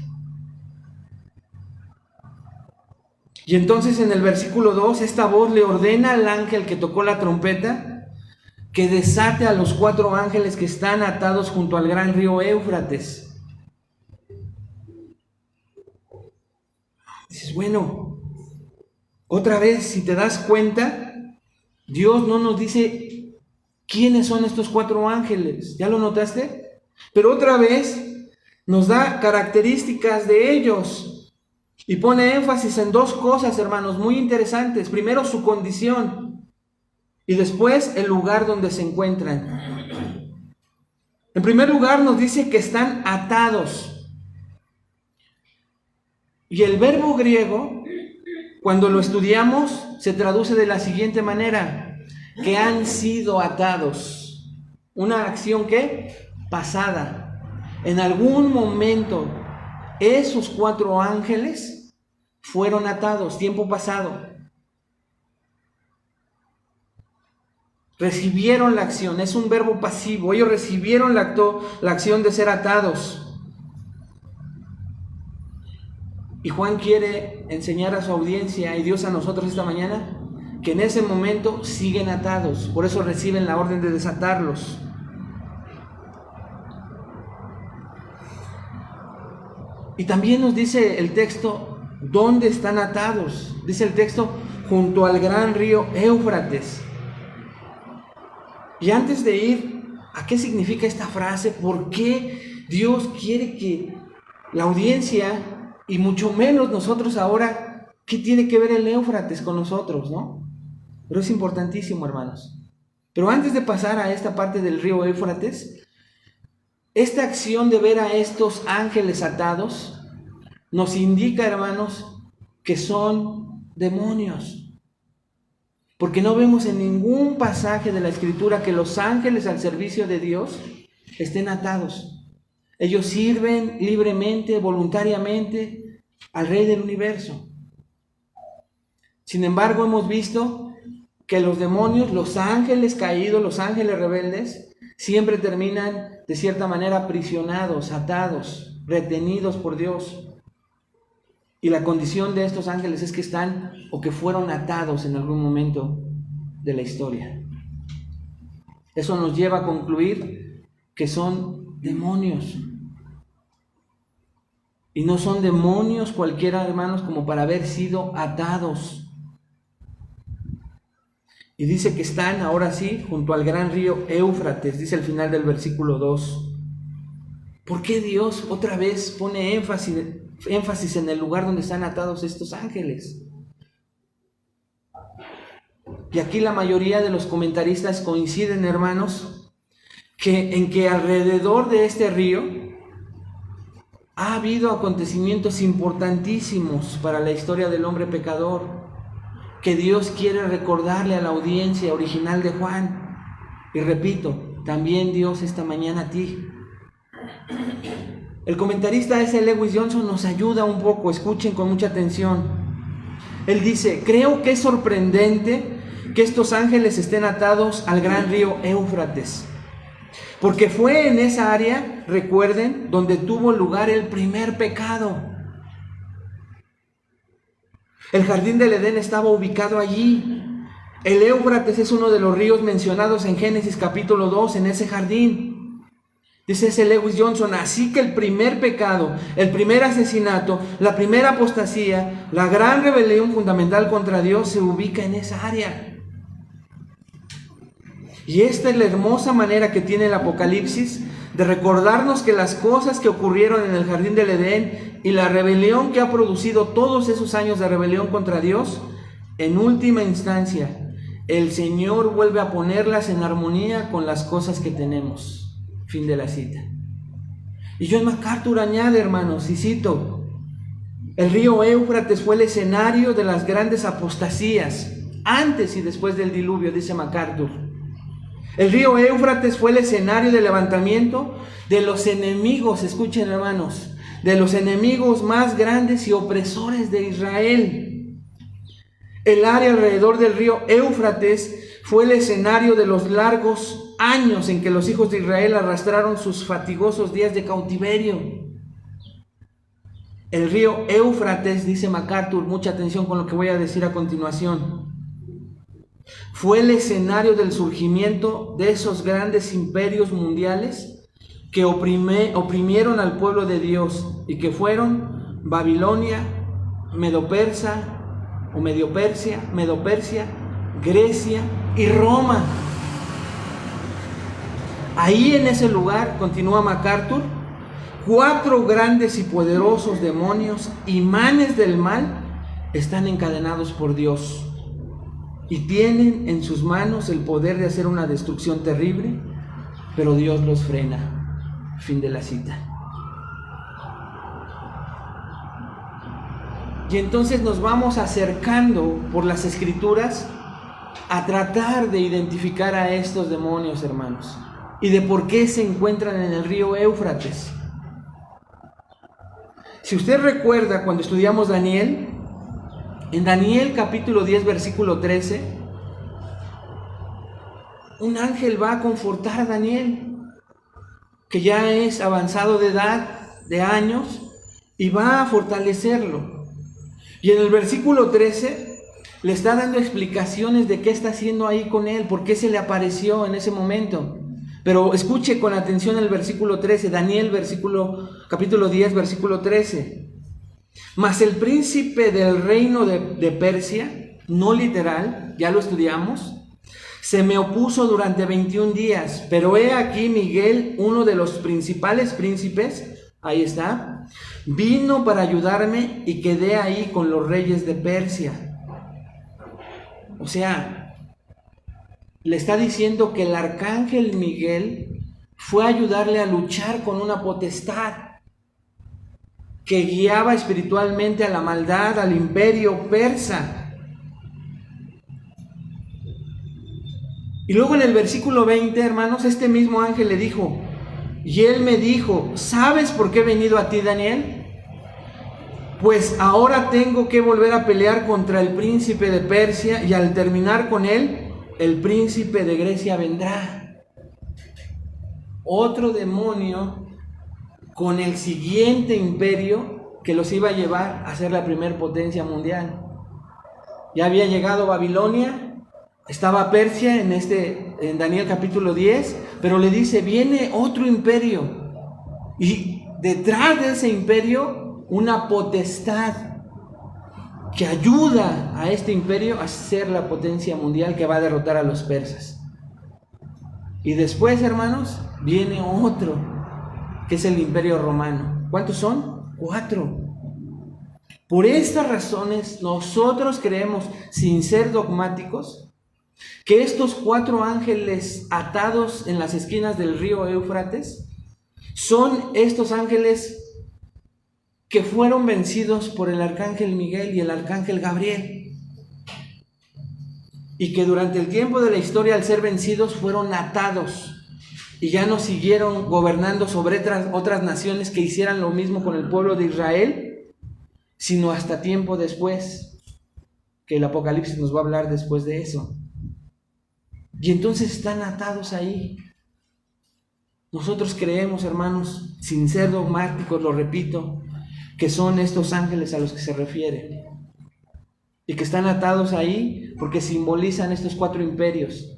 Y entonces en el versículo 2, esta voz le ordena al ángel que tocó la trompeta que desate a los 4 ángeles que están atados junto al gran río Éufrates. Dices, bueno, otra vez, si te das cuenta, Dios no nos dice quiénes son estos 4 ángeles. ¿Ya lo notaste? Pero otra vez nos da características de ellos y pone énfasis en 2 cosas, hermanos, muy interesantes. Primero, su condición, y después el lugar donde se encuentran. En primer lugar, nos dice que están atados. Y el verbo griego, cuando lo estudiamos, se traduce de la siguiente manera: que han sido atados. Una acción que pasada. En algún momento esos 4 ángeles fueron atados, tiempo pasado. Recibieron la acción, es un verbo pasivo. Ellos recibieron la acción de ser atados. Y Juan quiere enseñar a su audiencia, y Dios a nosotros esta mañana, que en ese momento siguen atados. Por eso reciben la orden de desatarlos. Y también nos dice el texto dónde están atados. Dice el texto: junto al gran río Éufrates. Y antes de ir a qué significa esta frase, por qué Dios quiere que la audiencia, y mucho menos nosotros ahora, ¿qué tiene que ver el Éufrates con nosotros, no? Pero es importantísimo, hermanos. Pero antes de pasar a esta parte del río Éufrates, esta acción de ver a estos ángeles atados nos indica, hermanos, que son demonios. Porque no vemos en ningún pasaje de la Escritura que los ángeles al servicio de Dios estén atados. Ellos sirven libremente, voluntariamente al Rey del universo. Sin embargo, hemos visto que los demonios, los ángeles caídos, los ángeles rebeldes, siempre terminan de cierta manera aprisionados, atados, retenidos por Dios. Y la condición de estos ángeles es que están o que fueron atados en algún momento de la historia. Eso nos lleva a concluir que son demonios. Y no son demonios cualquiera, hermanos, como para haber sido atados. Y dice que están ahora sí junto al gran río Éufrates, dice el final del versículo 2. ¿Por qué Dios otra vez pone énfasis en el lugar donde están atados estos ángeles? Y aquí la mayoría de los comentaristas coinciden, hermanos, en que alrededor de este río ha habido acontecimientos importantísimos para la historia del hombre pecador, que Dios quiere recordarle a la audiencia original de Juan. Y repito, también Dios esta mañana a ti. El comentarista S. Lewis Johnson nos ayuda un poco, escuchen con mucha atención. Él dice: creo que es sorprendente que estos ángeles estén atados al gran río Éufrates, porque fue en esa área, recuerden, donde tuvo lugar el primer pecado. El jardín del Edén estaba ubicado allí. El Éufrates es uno de los ríos mencionados en Génesis capítulo 2, en ese jardín. Dice ese Lewis Johnson: así que el primer pecado, el primer asesinato, la primera apostasía, la gran rebelión fundamental contra Dios se ubica en esa área. Y esta es la hermosa manera que tiene el Apocalipsis de recordarnos que las cosas que ocurrieron en el jardín del Edén y la rebelión que ha producido todos esos años de rebelión contra Dios, en última instancia, el Señor vuelve a ponerlas en armonía con las cosas que tenemos. Fin de la cita. Y John MacArthur añade, hermanos, y cito: el río Éufrates fue el escenario de las grandes apostasías, antes y después del diluvio, dice MacArthur. El río Éufrates fue el escenario del levantamiento de los enemigos, escuchen hermanos, de los enemigos más grandes y opresores de Israel. El área alrededor del río Éufrates fue el escenario de los largos años en que los hijos de Israel arrastraron sus fatigosos días de cautiverio. El río Éufrates, dice MacArthur, mucha atención con lo que voy a decir a continuación, fue el escenario del surgimiento de esos grandes imperios mundiales que oprimieron al pueblo de Dios y que fueron Babilonia, Medopersia, Grecia y Roma. Ahí en ese lugar, continúa MacArthur, 4 grandes y poderosos demonios, imanes del mal, están encadenados por Dios y tienen en sus manos el poder de hacer una destrucción terrible, pero Dios los frena. Fin de la cita. Y entonces nos vamos acercando por las Escrituras a tratar de identificar a estos demonios, hermanos, y de por qué se encuentran en el río Éufrates. Si usted recuerda cuando estudiamos Daniel, en Daniel capítulo 10 versículo 13, un ángel va a confortar a Daniel, que ya es avanzado de edad, de años, y va a fortalecerlo. Y en el versículo 13 le está dando explicaciones de qué está haciendo ahí con él, por qué se le apareció en ese momento. Pero escuche con atención el versículo 13, Daniel capítulo 10 versículo 13. Mas el príncipe del reino de Persia, no literal, ya lo estudiamos, se me opuso durante 21 días, pero he aquí Miguel, uno de los principales príncipes, ahí está, vino para ayudarme y quedé ahí con los reyes de Persia. O sea, le está diciendo que el arcángel Miguel fue a ayudarle a luchar con una potestad que guiaba espiritualmente a la maldad, al imperio persa. Y luego en el versículo 20, hermanos, este mismo ángel le dijo, y él me dijo, ¿sabes por qué he venido a ti, Daniel? Pues ahora tengo que volver a pelear contra el príncipe de Persia, y al terminar con él, el príncipe de Grecia vendrá. Otro demonio con el siguiente imperio que los iba a llevar a ser la primer potencia mundial. Ya había llegado Babilonia, estaba Persia en Daniel capítulo 10, pero le dice, viene otro imperio, y detrás de ese imperio una potestad que ayuda a este imperio a ser la potencia mundial que va a derrotar a los persas. Y después, hermanos, viene otro, que es el imperio romano. ¿Cuántos son? 4. Por estas razones, nosotros creemos, sin ser dogmáticos, que estos 4 ángeles atados en las esquinas del río Éufrates son estos ángeles que fueron vencidos por el arcángel Miguel y el arcángel Gabriel, y que durante el tiempo de la historia, al ser vencidos, fueron atados y ya no siguieron gobernando sobre otras naciones que hicieran lo mismo con el pueblo de Israel, sino hasta tiempo después, que el Apocalipsis nos va a hablar después de eso. Y entonces están atados ahí. Nosotros creemos, hermanos, sin ser dogmáticos, lo repito, que son estos ángeles a los que se refiere, y que están atados ahí porque simbolizan estos 4 imperios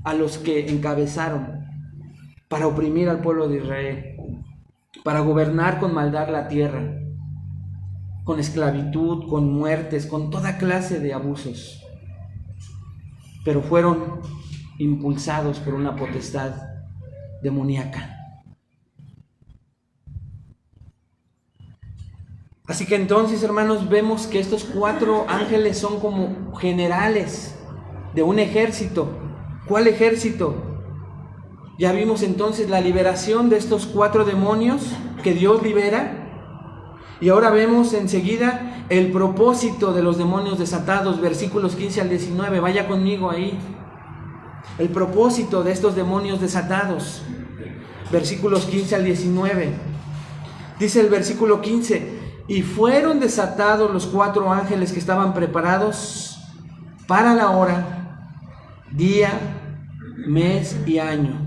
a los que encabezaron para oprimir al pueblo de Israel, para gobernar con maldad la tierra, con esclavitud, con muertes, con toda clase de abusos, pero fueron impulsados por una potestad demoníaca. Así que entonces, hermanos, vemos que estos 4 ángeles son como generales de un ejército. ¿Cuál ejército? Ya vimos entonces la liberación de estos 4 demonios que Dios libera. Y ahora vemos enseguida el propósito de los demonios desatados, versículos 15 al 19. Vaya conmigo ahí. El propósito de estos demonios desatados, versículos 15 al 19. Dice el versículo 15: y fueron desatados los 4 ángeles que estaban preparados para la hora, día, mes y año.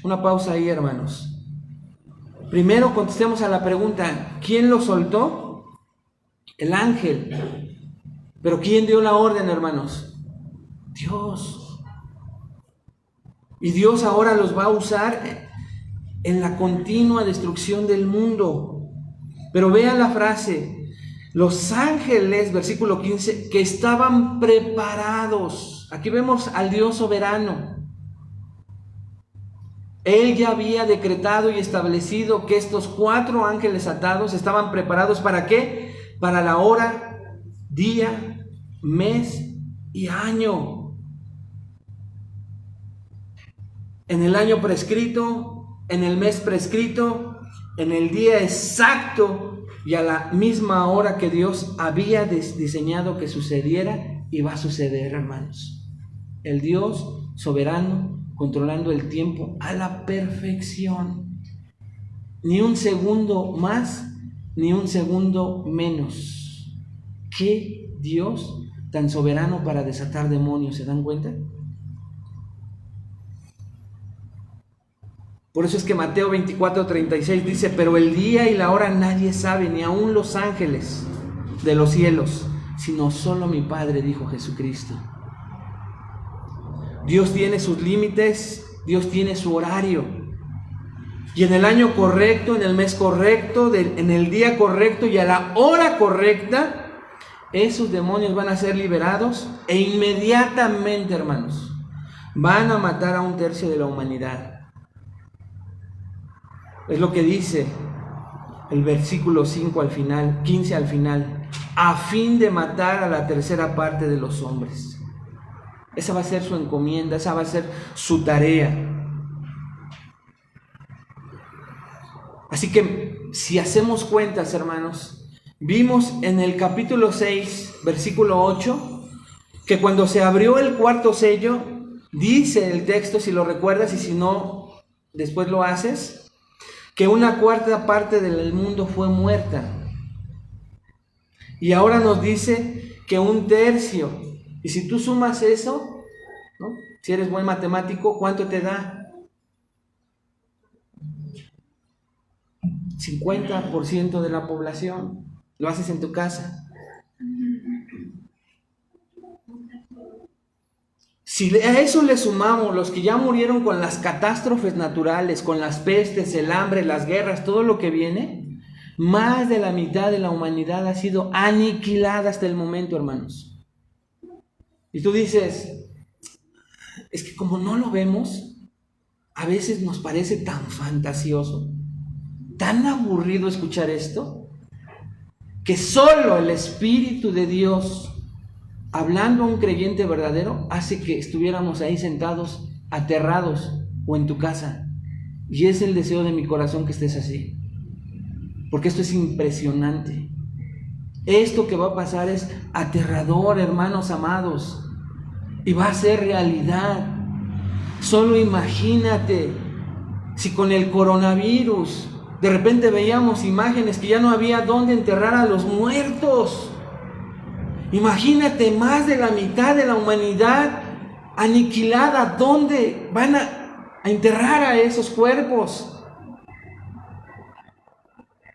Una pausa ahí, hermanos. Primero contestemos a la pregunta: ¿quién lo soltó? El ángel. Pero ¿quién dio la orden, hermanos? Dios. Y Dios ahora los va a usar en la continua destrucción del mundo. Pero vean la frase: los ángeles, versículo 15, que estaban preparados. Aquí vemos al Dios soberano. Él ya había decretado y establecido que estos 4 ángeles atados estaban preparados ¿para qué? Para la hora, día, mes y año. En el año prescrito, en el mes prescrito, en el día exacto y a la misma hora que Dios había diseñado que sucediera, y va a suceder, hermanos. El Dios soberano controlando el tiempo a la perfección. Ni un segundo más, ni un segundo menos. ¿Qué Dios tan soberano para desatar demonios? ¿Se dan cuenta? Por eso es que Mateo 24:36 dice: pero el día y la hora nadie sabe, ni aun los ángeles de los cielos, sino solo mi Padre, dijo Jesucristo. Dios tiene sus límites, Dios tiene su horario. Y en el año correcto, en el mes correcto, en el día correcto y a la hora correcta, esos demonios van a ser liberados e inmediatamente, hermanos, van a matar a 1/3 de la humanidad. Es lo que dice el versículo 5 al final, 15 al final: a fin de matar a la 1/3 parte de los hombres. Esa va a ser su encomienda, esa va a ser su tarea. Así que si hacemos cuentas, hermanos, vimos en el capítulo 6, versículo 8, que cuando se abrió el 4º sello, dice el texto, si lo recuerdas, y si no, después lo haces, que 1/4 parte del mundo fue muerta. Y ahora nos dice que 1/3. Y si tú sumas eso, ¿no? Si eres buen matemático, ¿cuánto te da? 50% de la población. Lo haces en tu casa. Si a eso le sumamos los que ya murieron con las catástrofes naturales, con las pestes, el hambre, las guerras, todo lo que viene, Más de la mitad de la humanidad ha sido aniquilada hasta el momento, hermanos. Y tú dices, es que como no lo vemos, a veces nos parece tan fantasioso, tan aburrido escuchar esto, que solo el Espíritu de Dios, hablando a un creyente verdadero, hace que estuviéramos ahí sentados, aterrados, o en tu casa. Y es el deseo de mi corazón que estés así, porque esto es impresionante. Esto que va a pasar es aterrador, hermanos amados, y va a ser realidad. Solo imagínate si con el coronavirus de repente veíamos imágenes que ya no había dónde enterrar a los muertos. Imagínate más de la mitad de la humanidad aniquilada. ¿Dónde van a enterrar a esos cuerpos?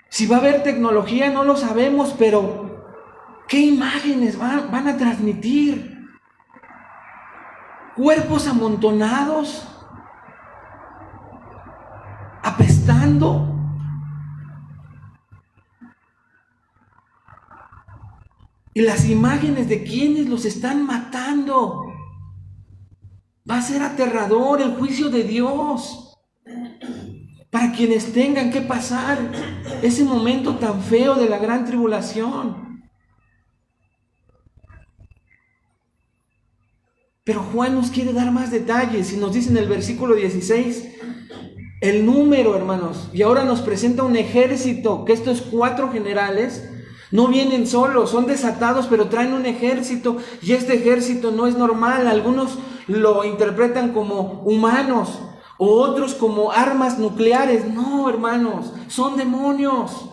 Si va a haber tecnología no lo sabemos, pero ¿qué imágenes van a transmitir? Cuerpos amontonados, apestando. Y las imágenes de quienes los están matando. Va a ser aterrador el juicio de Dios para quienes tengan que pasar ese momento tan feo de la gran tribulación. Pero Juan nos quiere dar más detalles y nos dice en el versículo 16 el número, hermanos, y ahora nos presenta un ejército, que estos 4 generales no vienen solos, son desatados, pero traen un ejército, y este ejército no es normal. Algunos lo interpretan como humanos, o otros como armas nucleares. No, hermanos, son demonios.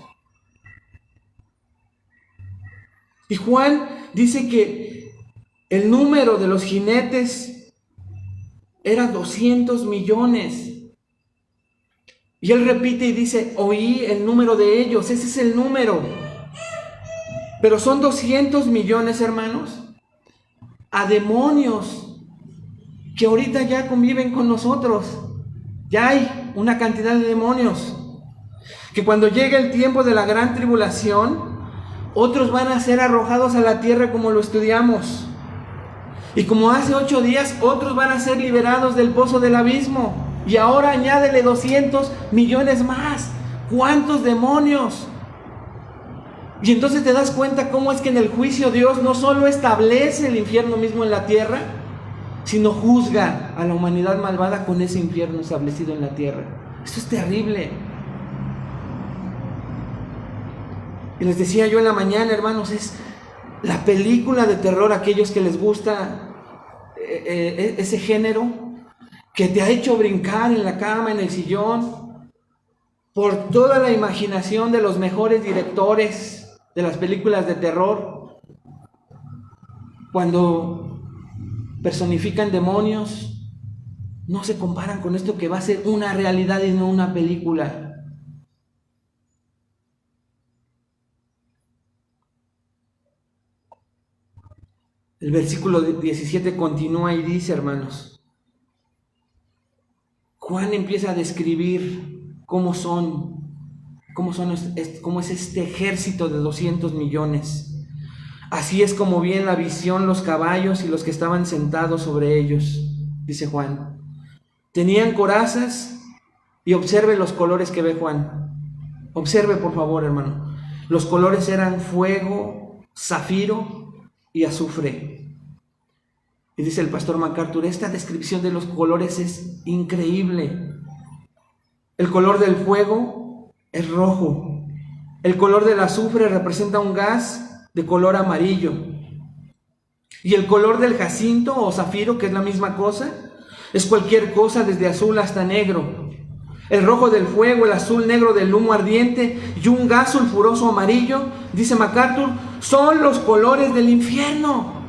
Y Juan dice que el número de los jinetes era 200 millones. Y él repite y dice, oí el número de ellos, ese es el número. Pero son 200 millones, hermanos, a demonios que ahorita ya conviven con nosotros. Ya hay una cantidad de demonios que cuando llegue el tiempo de la gran tribulación, otros van a ser arrojados a la tierra como lo estudiamos. Y como hace 8 días, otros van a ser liberados del pozo del abismo. Y ahora añádele 200 millones más. ¿Cuántos demonios? Y entonces te das cuenta cómo es que en el juicio Dios no solo establece el infierno mismo en la tierra, sino juzga a la humanidad malvada con ese infierno establecido en la tierra. Esto es terrible. Y les decía yo en la mañana, hermanos, es la película de terror, aquellos que les gusta ese género, que te ha hecho brincar en la cama, en el sillón, por toda la imaginación de los mejores directores de las películas de terror, cuando personifican demonios, no se comparan con esto que va a ser una realidad y no una película. El versículo 17 continúa y dice, hermanos, Juan empieza a describir cómo es este ejército de 200 millones. Así es como vi en la visión los caballos y los que estaban sentados sobre ellos, dice Juan. Tenían corazas, y observe los colores que ve Juan. Observe, por favor, hermano. Los colores eran fuego, zafiro y azufre. Y dice el pastor MacArthur, esta descripción de los colores es increíble. El color del fuego es rojo. El color del azufre representa un gas de color amarillo. Y el color del jacinto o zafiro, que es la misma cosa, es cualquier cosa desde azul hasta negro. El rojo del fuego, el azul negro del humo ardiente y un gas sulfuroso amarillo, dice MacArthur, son los colores del infierno.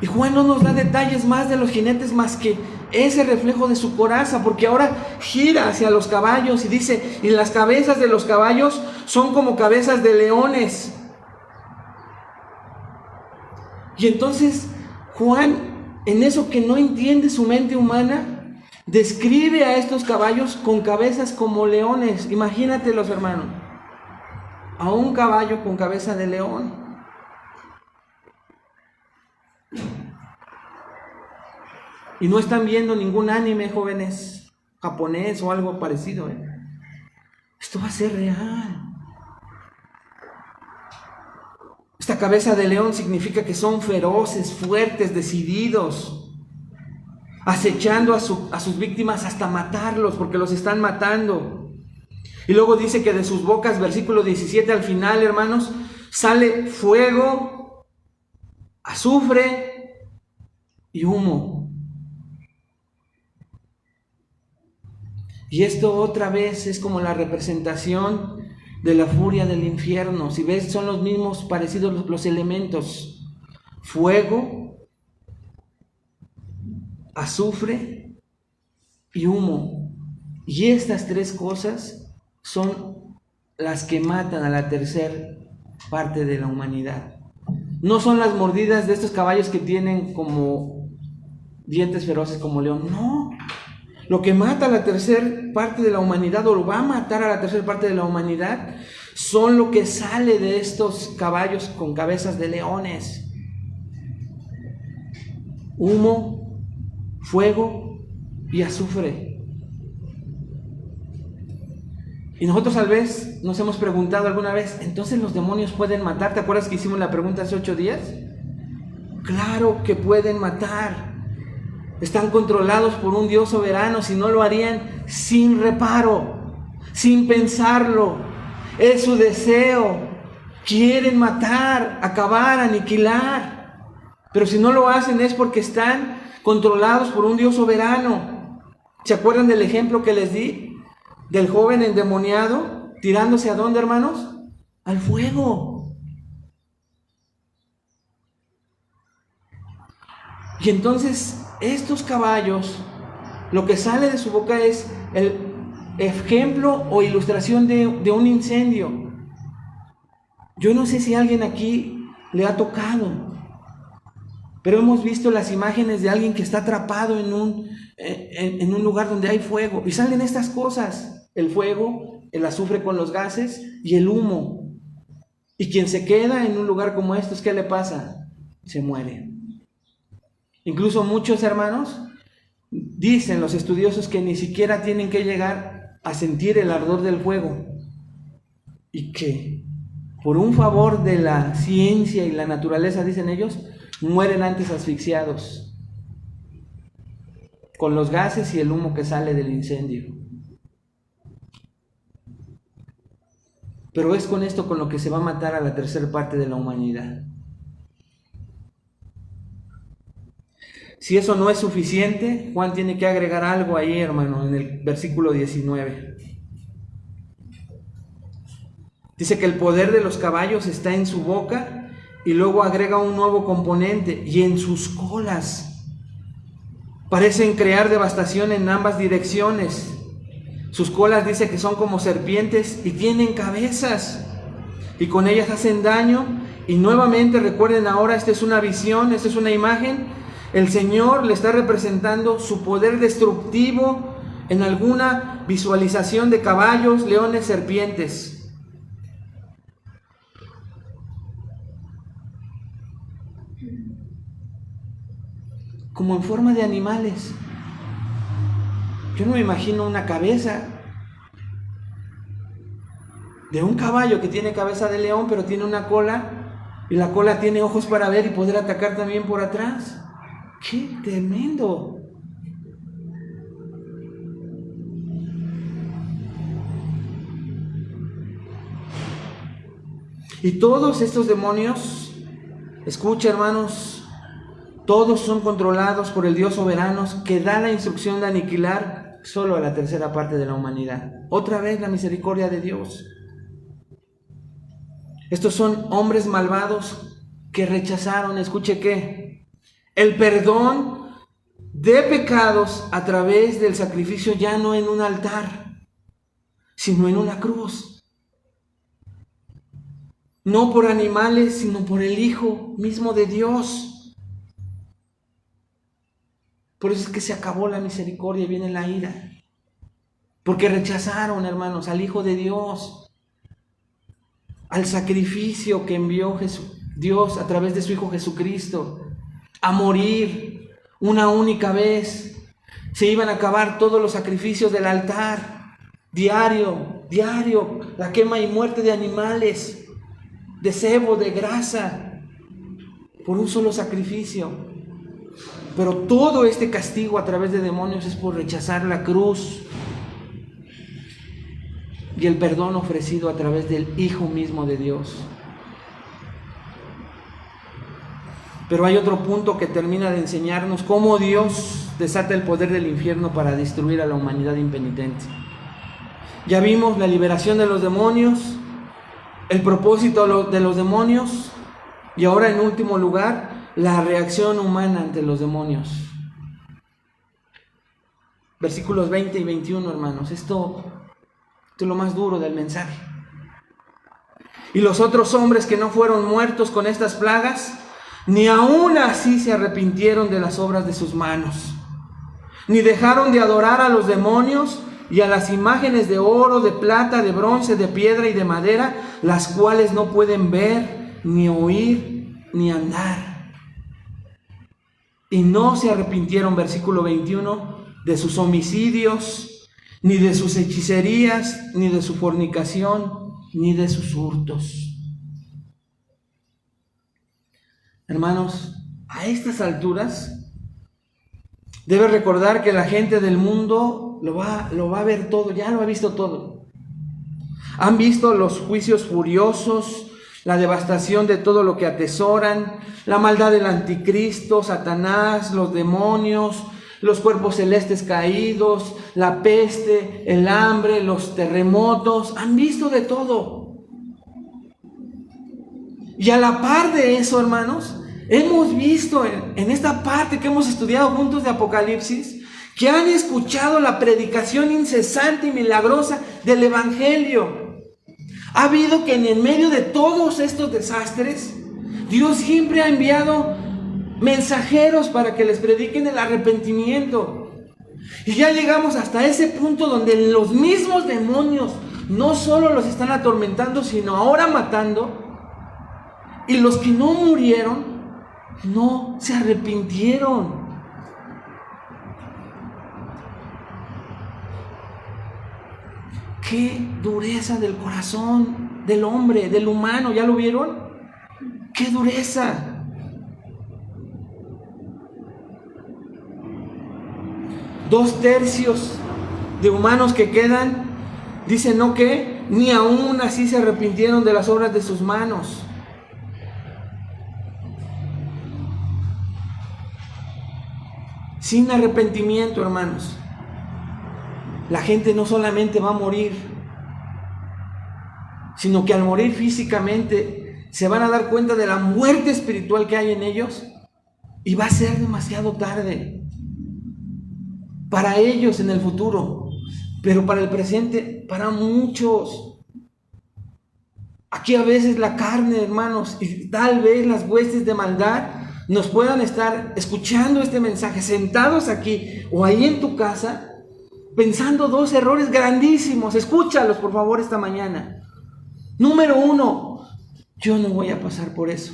Y Juan no nos da detalles más de los jinetes más que ese reflejo de su coraza, porque ahora gira hacia los caballos y dice, y las cabezas de los caballos son como cabezas de leones. Y entonces Juan, en eso que no entiende su mente humana, Describe a estos caballos con cabezas como leones. Imagínatelos, hermano. A un caballo con cabeza de león. Y no están viendo ningún anime, jóvenes, japonés o algo parecido. Esto va a ser real. Esta cabeza de león significa que son feroces, fuertes, decididos, acechando a sus víctimas hasta matarlos, porque los están matando. Y luego dice que de sus bocas, versículo 17 al final, hermanos, sale fuego, azufre y humo. Y esto otra vez es como la representación de la furia del infierno. Si ves, son los mismos parecidos los elementos: fuego, azufre y humo. Y estas tres cosas son las que matan a la tercera parte de la humanidad. No son las mordidas de estos caballos que tienen como dientes feroces como león, no. Lo que mata a la tercera parte de la humanidad, o lo va a matar a la tercera parte de la humanidad, son lo que sale de estos caballos con cabezas de leones: humo, fuego y azufre. Y nosotros tal vez nos hemos preguntado alguna vez, ¿entonces los demonios pueden matar? ¿Te acuerdas que hicimos la pregunta hace 8 días? Claro que pueden matar. Están controlados por un Dios soberano, si no lo harían sin reparo, sin pensarlo. Es su deseo. Quieren matar, acabar, aniquilar. Pero si no lo hacen es porque están controlados por un Dios soberano. ¿Se acuerdan del ejemplo que les di? Del joven endemoniado tirándose ¿a dónde, hermanos? Al fuego. Y entonces estos caballos, lo que sale de su boca es el ejemplo o ilustración de un incendio. Yo no sé si a alguien aquí le ha tocado, pero hemos visto las imágenes de alguien que está atrapado en un lugar donde hay fuego, y salen estas cosas: el fuego, el azufre con los gases y el humo. Y quien se queda en un lugar como estos, ¿qué le pasa? Se muere. Incluso muchos hermanos dicen, los estudiosos, que ni siquiera tienen que llegar a sentir el ardor del fuego, y que por un favor de la ciencia y la naturaleza, dicen ellos, mueren antes asfixiados con los gases y el humo que sale del incendio. Pero es con esto con lo que se va a matar a la tercera parte de la humanidad. Si eso no es suficiente, Juan tiene que agregar algo ahí, hermano, en el versículo 19. Dice que el poder de los caballos está en su boca, y luego agrega un nuevo componente: y en sus colas. Parecen crear devastación en ambas direcciones. Sus colas, dice, que son como serpientes y tienen cabezas, y con ellas hacen daño. Y nuevamente, recuerden ahora, esta es una visión, esta es una imagen. El Señor le está representando su poder destructivo en alguna visualización de caballos, leones, serpientes. Como en forma de animales. Yo no me imagino una cabeza de un caballo que tiene cabeza de león, pero tiene una cola, y la cola tiene ojos para ver y poder atacar también por atrás. ¡Qué tremendo! Y todos estos demonios, escucha, hermanos, todos son controlados por el Dios soberano, que da la instrucción de aniquilar solo a la tercera parte de la humanidad. Otra vez la misericordia de Dios. Estos son hombres malvados que rechazaron, escuche qué, el perdón de pecados a través del sacrificio, ya no en un altar, sino en una cruz. No por animales, sino por el Hijo mismo de Dios. Por eso es que se acabó la misericordia y viene la ira. Porque rechazaron, hermanos, al Hijo de Dios, al sacrificio que envió Dios a través de su Hijo Jesucristo, a morir una única vez. Se iban a acabar todos los sacrificios del altar, diario, la quema y muerte de animales, de cebo, de grasa, por un solo sacrificio. Pero todo este castigo a través de demonios es por rechazar la cruz y el perdón ofrecido a través del Hijo mismo de Dios. Pero hay otro punto que termina de enseñarnos cómo Dios desata el poder del infierno para destruir a la humanidad impenitente. Ya vimos la liberación de los demonios, el propósito de los demonios, y ahora en último lugar, la reacción humana ante los demonios. Versículos 20 y 21, hermanos. Esto es lo más duro del mensaje. Y los otros hombres que no fueron muertos con estas plagas, ni aún así se arrepintieron de las obras de sus manos, ni dejaron de adorar a los demonios y a las imágenes de oro, de plata, de bronce, de piedra y de madera, las cuales no pueden ver, ni oír, ni andar. Y no se arrepintieron, versículo 21, de sus homicidios, ni de sus hechicerías, ni de su fornicación, ni de sus hurtos. Hermanos, a estas alturas, debe recordar que la gente del mundo lo va a ver todo, ya lo ha visto todo. Han visto los juicios furiosos, la devastación de todo lo que atesoran, la maldad del anticristo, Satanás, los demonios, los cuerpos celestes caídos, la peste, el hambre, los terremotos. Han visto de todo. Y a la par de eso, hermanos, hemos visto en esta parte que hemos estudiado juntos de Apocalipsis, que han escuchado la predicación incesante y milagrosa del Evangelio. Ha habido que en medio de todos estos desastres, Dios siempre ha enviado mensajeros para que les prediquen el arrepentimiento. Y ya llegamos hasta ese punto donde los mismos demonios no solo los están atormentando, sino ahora matando. Y los que no murieron, no se arrepintieron. Qué dureza del corazón del hombre, del humano, ¿ya lo vieron? Qué dureza. Dos tercios de humanos que quedan, dicen no que ni aún así se arrepintieron de las obras de sus manos. Sin arrepentimiento, hermanos, la gente no solamente va a morir, sino que al morir físicamente se van a dar cuenta de la muerte espiritual que hay en ellos y va a ser demasiado tarde para ellos en el futuro, pero para el presente, para muchos. Aquí a veces la carne, hermanos, y tal vez las huestes de maldad nos puedan estar escuchando este mensaje, sentados aquí o ahí en tu casa, pensando dos errores grandísimos. Escúchalos, por favor, esta mañana. Número 1, yo no voy a pasar por eso.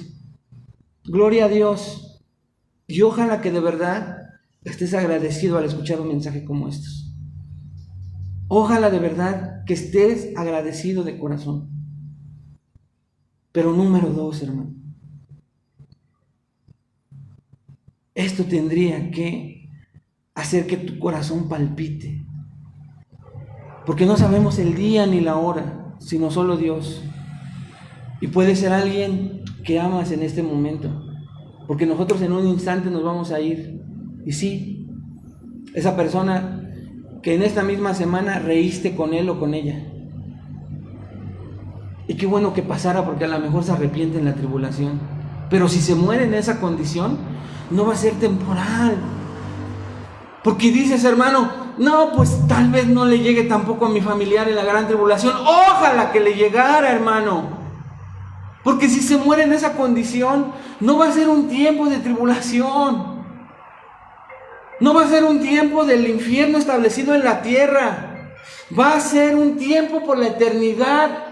Gloria a Dios. Y ojalá que de verdad estés agradecido al escuchar un mensaje como estos. Ojalá de verdad que estés agradecido de corazón. Pero número 2, hermano, esto tendría que hacer que tu corazón palpite. Porque no sabemos el día ni la hora, sino solo Dios. Y puede ser alguien que amas en este momento. Porque nosotros en un instante nos vamos a ir. Y sí, esa persona que en esta misma semana reíste con él o con ella. Y qué bueno que pasara, porque a lo mejor se arrepiente en la tribulación. Pero si se muere en esa condición, no va a ser temporal. Porque dices, hermano, no, pues tal vez no le llegue tampoco a mi familiar en la gran tribulación. Ojalá que le llegara, hermano. Porque si se muere en esa condición, no va a ser un tiempo de tribulación. No va a ser un tiempo del infierno establecido en la tierra. Va a ser un tiempo por la eternidad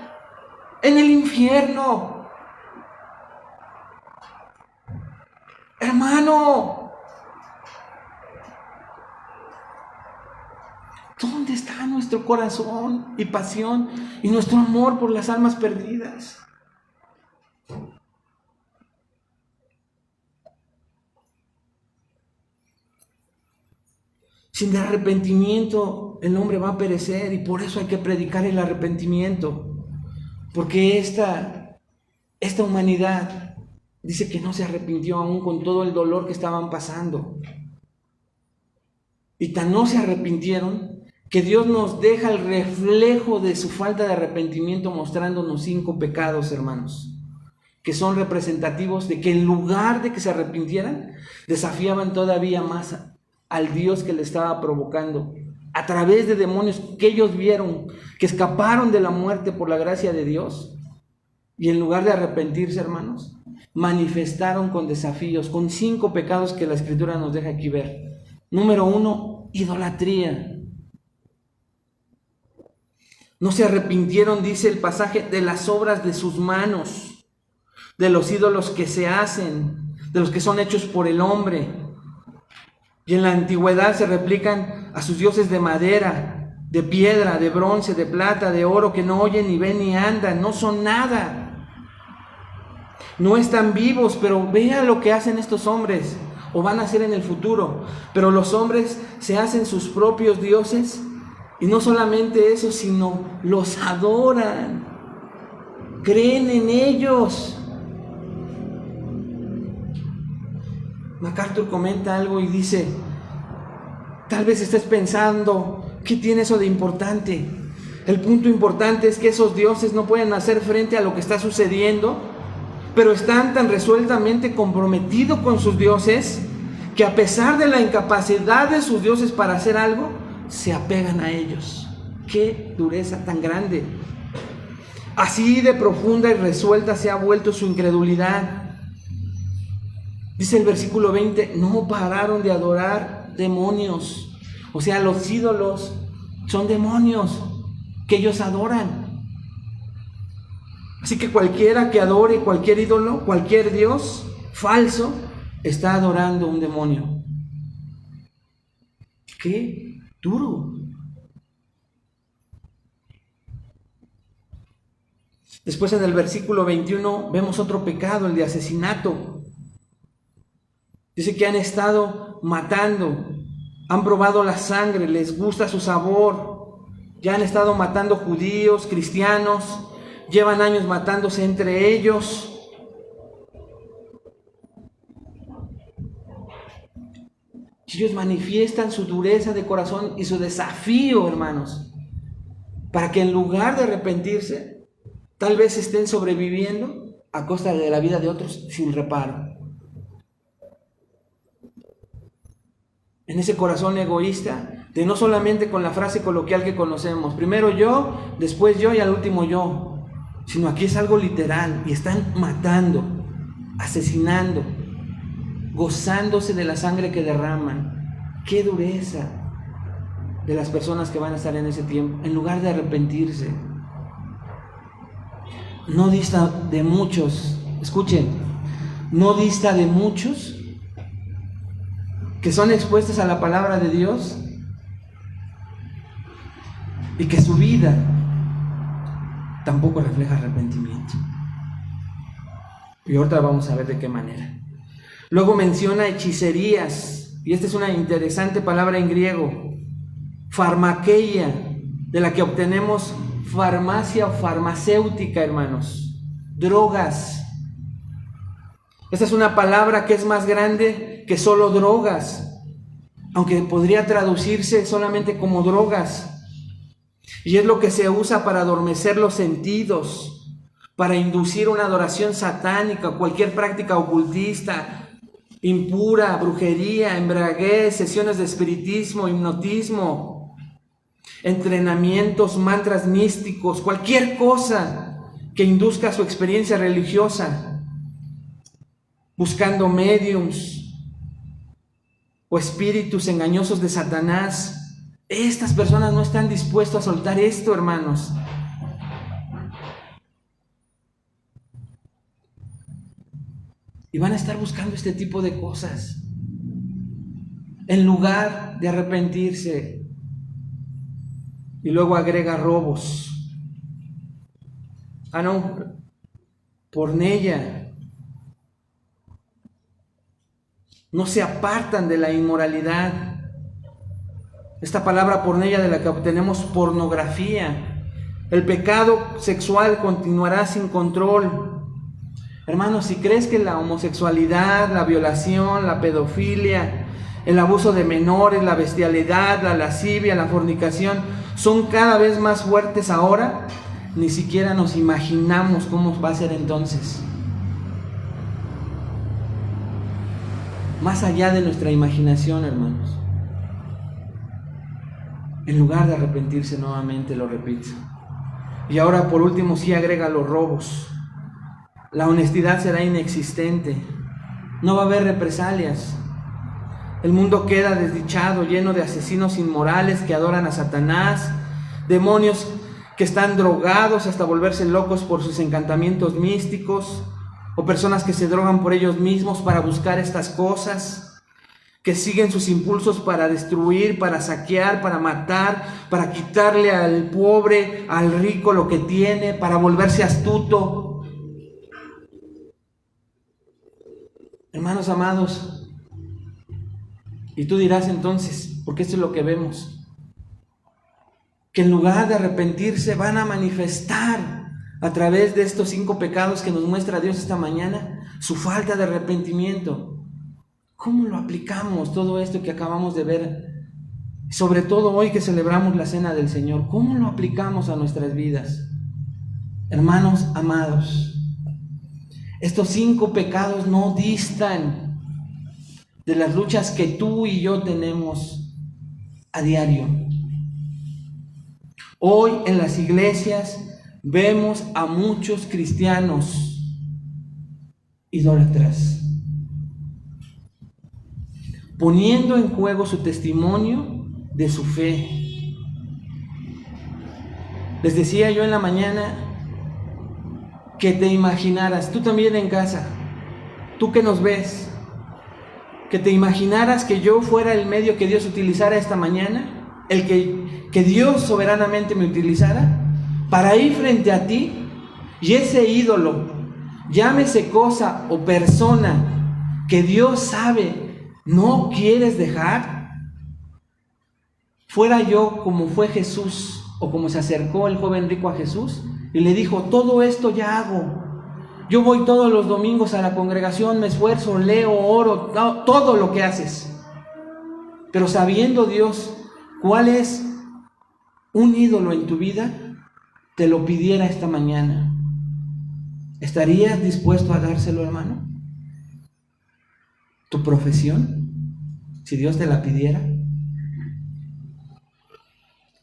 en el infierno. Hermano, ¿dónde está nuestro corazón y pasión y nuestro amor por las almas perdidas? Sin arrepentimiento el hombre va a perecer, y por eso hay que predicar el arrepentimiento, porque esta humanidad dice que no se arrepintió aún con todo el dolor que estaban pasando, y tan no se arrepintieron que Dios nos deja el reflejo de su falta de arrepentimiento mostrándonos 5 pecados, hermanos, que son representativos de que en lugar de que se arrepintieran, desafiaban todavía más al Dios que le estaba provocando, a través de demonios que ellos vieron, que escaparon de la muerte por la gracia de Dios, y en lugar de arrepentirse, hermanos, manifestaron con desafíos, con 5 pecados que la Escritura nos deja aquí ver. Número 1, idolatría. No se arrepintieron, dice el pasaje, de las obras de sus manos, de los ídolos que se hacen, de los que son hechos por el hombre. Y en la antigüedad se replican a sus dioses de madera, de piedra, de bronce, de plata, de oro, que no oyen, ni ven, ni andan, no son nada. No están vivos, pero vea lo que hacen estos hombres, o van a hacer en el futuro. Pero los hombres se hacen sus propios dioses, y no solamente eso, sino los adoran, creen en ellos. MacArthur comenta algo y dice: tal vez estés pensando, ¿qué tiene eso de importante? El punto importante es que esos dioses no pueden hacer frente a lo que está sucediendo, pero están tan resueltamente comprometidos con sus dioses que a pesar de la incapacidad de sus dioses para hacer algo, se apegan a ellos. ¡Qué dureza tan grande! Así de profunda y resuelta se ha vuelto su incredulidad. Dice el versículo 20, no pararon de adorar demonios. O sea, los ídolos son demonios que ellos adoran. Así que cualquiera que adore cualquier ídolo, cualquier dios falso, está adorando un demonio. ¡Qué duro! Después en el versículo 21 vemos otro pecado, el de asesinato. Dice que han estado matando, han probado la sangre, les gusta su sabor, ya han estado matando judíos, cristianos, llevan años matándose entre ellos. Ellos manifiestan su dureza de corazón y su desafío, hermanos, para que en lugar de arrepentirse, tal vez estén sobreviviendo a costa de la vida de otros sin reparo. En ese corazón egoísta, de no solamente con la frase coloquial que conocemos, primero yo, después yo y al último yo, sino aquí es algo literal, y están matando, asesinando, gozándose de la sangre que derraman. ¡Qué dureza de las personas que van a estar en ese tiempo! En lugar de arrepentirse, no dista de muchos, escuchen, no dista de muchos que son expuestos a la palabra de Dios y que su vida tampoco refleja arrepentimiento. Y ahorita vamos a ver de qué manera. Luego menciona hechicerías, y esta es una interesante palabra en griego, farmakeia, de la que obtenemos farmacia o farmacéutica, hermanos, drogas. Esta es una palabra que es más grande que solo drogas, aunque podría traducirse solamente como drogas. Y es lo que se usa para adormecer los sentidos, para inducir una adoración satánica, cualquier práctica ocultista, impura, brujería, embriaguez, sesiones de espiritismo, hipnotismo, entrenamientos, mantras místicos, cualquier cosa que induzca su experiencia religiosa, buscando médiums. o espíritus engañosos de Satanás. Estas personas no están dispuestos a soltar esto, hermanos. Y van a estar buscando este tipo de cosas. En lugar de arrepentirse. Y luego agrega robos. No, porneia. No se apartan de la inmoralidad. Esta palabra porneia, de la que obtenemos pornografía. El pecado sexual continuará sin control. Hermanos, si crees que la homosexualidad, la violación, la pedofilia, el abuso de menores, la bestialidad, la lascivia, la fornicación son cada vez más fuertes ahora, ni siquiera nos imaginamos cómo va a ser entonces. Más allá de nuestra imaginación, hermanos. En lugar de arrepentirse nuevamente, lo repito. Y ahora por último sí agrega los robos. La honestidad será inexistente. No va a haber represalias. El mundo queda desdichado, lleno de asesinos inmorales que adoran a Satanás, demonios que están drogados hasta volverse locos por sus encantamientos místicos, o personas que se drogan por ellos mismos para buscar estas cosas, que siguen sus impulsos para destruir, para saquear, para matar, para quitarle al pobre, al rico lo que tiene, para volverse astuto. Hermanos amados, y tú dirás entonces, porque esto es lo que vemos, que en lugar de arrepentirse van a manifestar a través de estos 5 pecados que nos muestra Dios esta mañana, su falta de arrepentimiento. ¿Cómo lo aplicamos todo esto que acabamos de ver? Sobre todo hoy que celebramos la Cena del Señor, ¿cómo lo aplicamos a nuestras vidas? Hermanos amados, estos 5 pecados no distan de las luchas que tú y yo tenemos a diario. Hoy en las iglesias vemos a muchos cristianos idólatras, poniendo en juego su testimonio de su fe. Les decía yo en la mañana que te imaginaras, tú también en casa, tú que nos ves, que te imaginaras que yo fuera el medio que Dios utilizara esta mañana, el que Dios soberanamente me utilizara para ir frente a ti, y ese ídolo, llámese cosa o persona que Dios sabe no quieres dejar, fuera yo como fue Jesús, o como se acercó el joven rico a Jesús y le dijo: todo esto ya hago, yo voy todos los domingos a la congregación, me esfuerzo, leo, oro, todo lo que haces. Pero sabiendo Dios cuál es un ídolo en tu vida, te lo pidiera esta mañana, ¿estarías dispuesto a dárselo, hermano? ¿Tu profesión? Si Dios te la pidiera.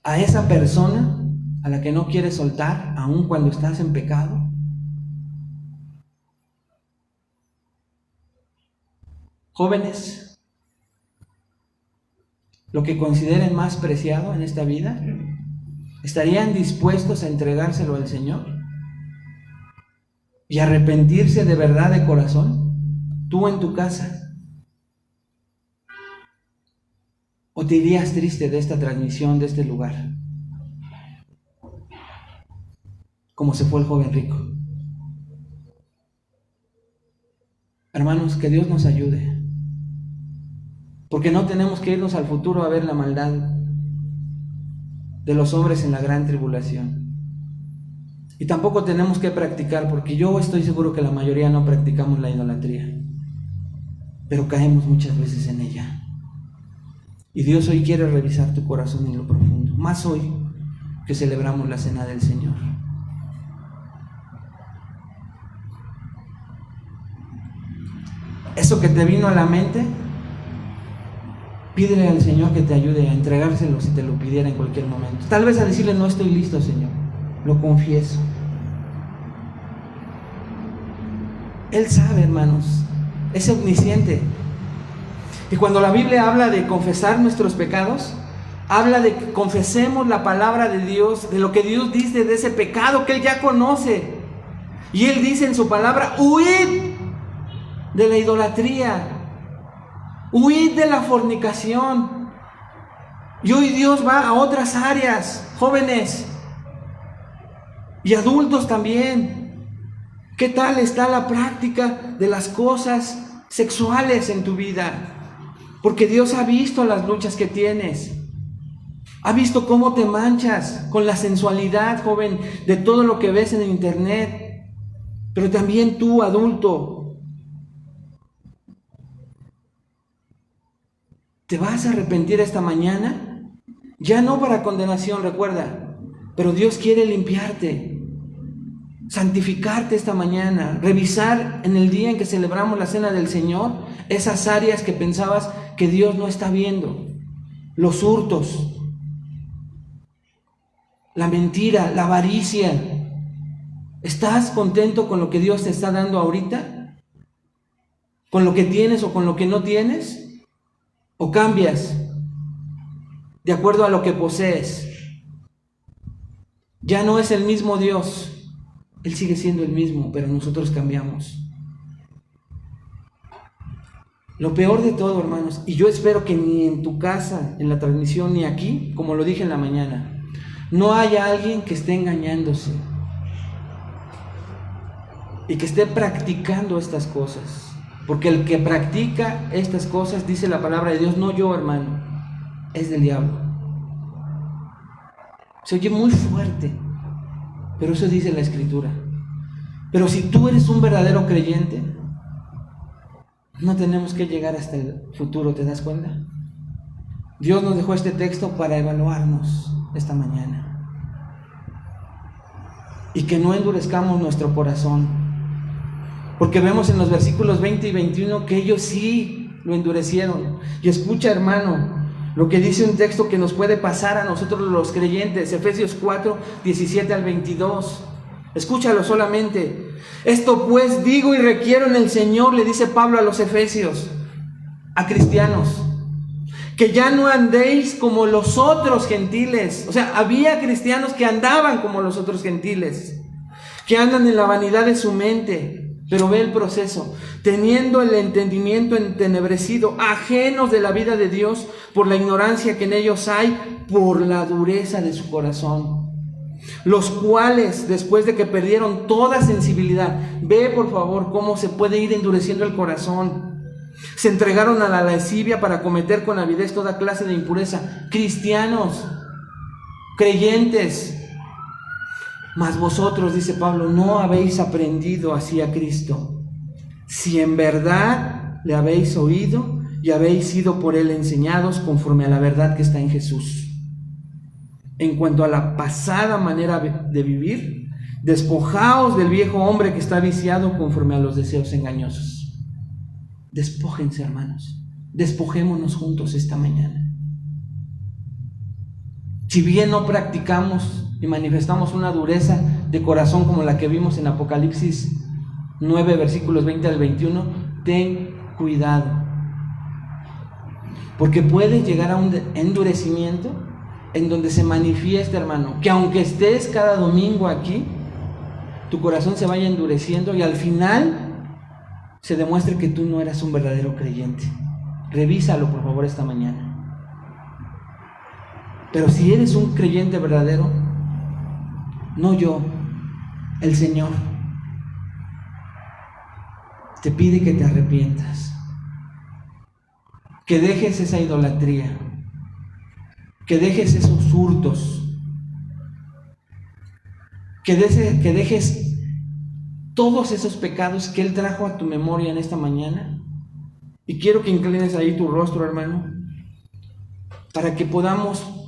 A esa persona a la que no quieres soltar, aun cuando estás en pecado. Jóvenes, lo que consideren más preciado en esta vida, ¿estarían dispuestos a entregárselo al Señor y arrepentirse de verdad de corazón? Tú en tu casa. ¿O te irías triste de esta transmisión, de este lugar? Como se fue el joven rico. Hermanos, que Dios nos ayude. Porque no tenemos que irnos al futuro a ver la maldad de los hombres en la gran tribulación. Y tampoco tenemos que practicar, porque yo estoy seguro que la mayoría no practicamos la idolatría, pero caemos muchas veces en ella. Y Dios hoy quiere revisar tu corazón en lo profundo, más hoy que celebramos la Cena del Señor. Eso que te vino a la mente, pídele al Señor que te ayude a entregárselo si te lo pidiera en cualquier momento. Tal vez a decirle: no estoy listo, Señor, lo confieso. Él sabe, hermanos, es omnisciente. Y cuando la Biblia habla de confesar nuestros pecados, habla de que confesemos la palabra de Dios, de lo que Dios dice de ese pecado que Él ya conoce. Y Él dice en su palabra: huid de la idolatría, huid de la fornicación. Y hoy Dios va a otras áreas, jóvenes y adultos también. ¿Qué tal está la práctica de las cosas sexuales en tu vida? Porque Dios ha visto las luchas que tienes. Ha visto cómo te manchas con la sensualidad, joven, de todo lo que ves en internet. Pero también tú, adulto, ¿te vas a arrepentir esta mañana? Ya no para condenación, recuerda, pero Dios quiere limpiarte, santificarte esta mañana, revisar en el día en que celebramos la Cena del Señor esas áreas que pensabas que Dios no está viendo, los hurtos, la mentira, la avaricia. ¿Estás contento con lo que Dios te está dando ahorita? ¿Con lo que tienes o con lo que no tienes? ¿O cambias de acuerdo a lo que posees? Ya no es el mismo Dios. Él sigue siendo el mismo, pero nosotros cambiamos. Lo peor de todo, hermanos, y yo espero que ni en tu casa, en la transmisión, ni aquí, como lo dije en la mañana, no haya alguien que esté engañándose y que esté practicando estas cosas. Porque el que practica estas cosas, dice la palabra de Dios, no yo, hermano, es del diablo. Se oye muy fuerte, pero eso dice la Escritura. Pero si tú eres un verdadero creyente, no tenemos que llegar hasta el futuro, ¿te das cuenta? Dios nos dejó este texto para evaluarnos esta mañana. Y que no endurezcamos nuestro corazón. Porque vemos en los versículos 20 y 21 que ellos sí lo endurecieron. Y escucha, hermano, lo que dice un texto que nos puede pasar a nosotros los creyentes, Efesios 4, 17 al 22. Escúchalo solamente. Esto pues digo y requiero en el Señor, le dice Pablo a los efesios, a cristianos, que ya no andéis como los otros gentiles. O sea, había cristianos que andaban como los otros gentiles, que andan en la vanidad de su mente. Pero ve el proceso, teniendo el entendimiento entenebrecido, ajenos de la vida de Dios por la ignorancia que en ellos hay, por la dureza de su corazón. Los cuales, después de que perdieron toda sensibilidad, ve por favor cómo se puede ir endureciendo el corazón, se entregaron a la lascivia para cometer con avidez toda clase de impureza. Cristianos, creyentes. Mas vosotros, dice Pablo, no habéis aprendido así a Cristo, si en verdad le habéis oído y habéis sido por él enseñados conforme a la verdad que está en Jesús. En cuanto a la pasada manera de vivir, despojaos del viejo hombre que está viciado conforme a los deseos engañosos. Despójense, hermanos, despojémonos juntos esta mañana. Si bien no practicamos y manifestamos una dureza de corazón como la que vimos en Apocalipsis 9, versículos 20 al 21, ten cuidado. Porque puedes llegar a un endurecimiento en donde se manifiesta, hermano, que aunque estés cada domingo aquí, tu corazón se vaya endureciendo y al final se demuestre que tú no eras un verdadero creyente. Revísalo, por favor, esta mañana. Pero si eres un creyente verdadero, no yo, el Señor, te pide que te arrepientas, que dejes esa idolatría, que dejes esos hurtos, que dejes todos esos pecados que Él trajo a tu memoria en esta mañana. Y quiero que inclines ahí tu rostro, hermano, para que podamos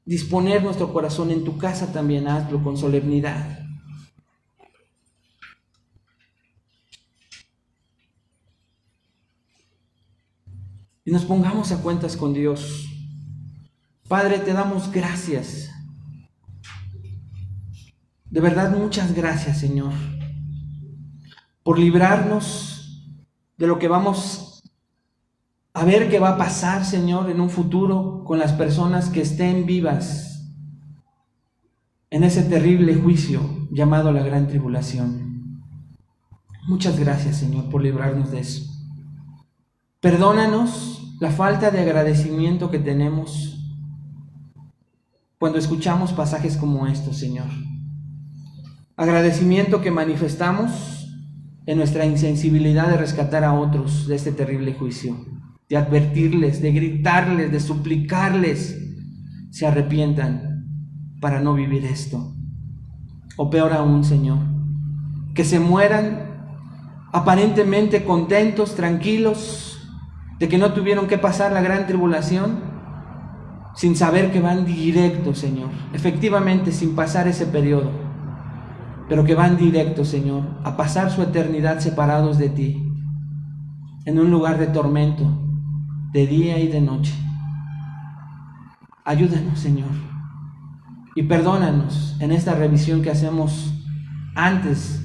disponer nuestro corazón. En tu casa también hazlo con solemnidad. Y nos pongamos a cuentas con Dios. Padre, te damos gracias. De verdad, muchas gracias, Señor, por librarnos de lo que vamos a ver qué va a pasar, Señor, en un futuro con las personas que estén vivas en ese terrible juicio llamado la gran tribulación. Muchas gracias, Señor, por librarnos de eso. Perdónanos la falta de agradecimiento que tenemos cuando escuchamos pasajes como estos, Señor. Agradecimiento que manifestamos en nuestra insensibilidad de rescatar a otros de este terrible juicio, de advertirles, de gritarles, de suplicarles se arrepientan para no vivir esto. O peor aún, Señor, que se mueran aparentemente contentos, tranquilos, de que no tuvieron que pasar la gran tribulación, sin saber que van directo, Señor, efectivamente sin pasar ese periodo, pero que van directo, Señor, a pasar su eternidad separados de ti, en un lugar de tormento, de día y de noche. Ayúdanos, Señor, y perdónanos en esta revisión que hacemos antes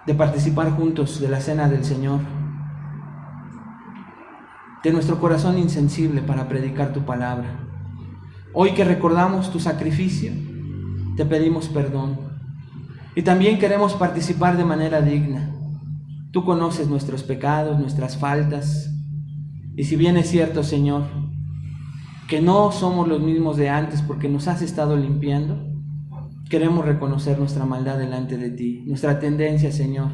de participar juntos de la cena del Señor, de nuestro corazón insensible para predicar tu palabra. Hoy que recordamos tu sacrificio, te pedimos perdón. Y también queremos participar de manera digna. Tú conoces nuestros pecados, nuestras faltas. Y si bien es cierto, Señor, que no somos los mismos de antes porque nos has estado limpiando, queremos reconocer nuestra maldad delante de ti, nuestra tendencia, Señor,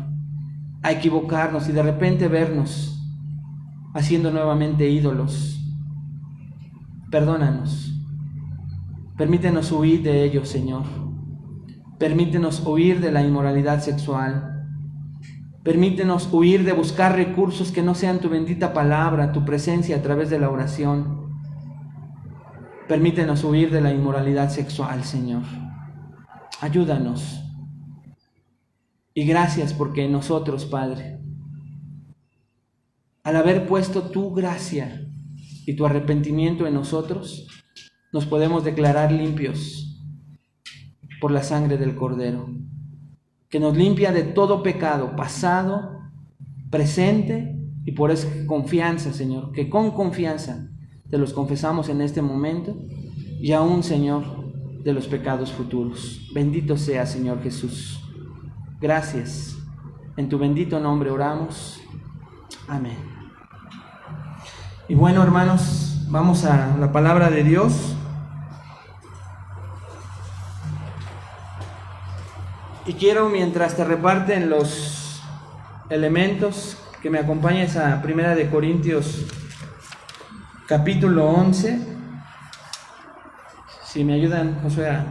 a equivocarnos y de repente vernos haciendo nuevamente ídolos. Perdónanos. Permítenos huir de ellos, Señor. Permítenos huir de la inmoralidad sexual. Permítenos huir de buscar recursos que no sean tu bendita palabra, tu presencia a través de la oración. Permítenos huir de la inmoralidad sexual, Señor. Ayúdanos. Y gracias porque nosotros, Padre, al haber puesto tu gracia y tu arrepentimiento en nosotros, nos podemos declarar limpios por la sangre del Cordero, que nos limpia de todo pecado, pasado, presente, y por esa confianza, Señor, que con confianza te los confesamos en este momento, y aún, Señor, de los pecados futuros. Bendito sea, Señor Jesús. Gracias. En tu bendito nombre oramos. Amén. Y bueno, hermanos, vamos a la palabra de Dios. Y quiero, mientras te reparten los elementos, que me acompañes a 1 Corintios capítulo 11. Si me ayudan, Josué, a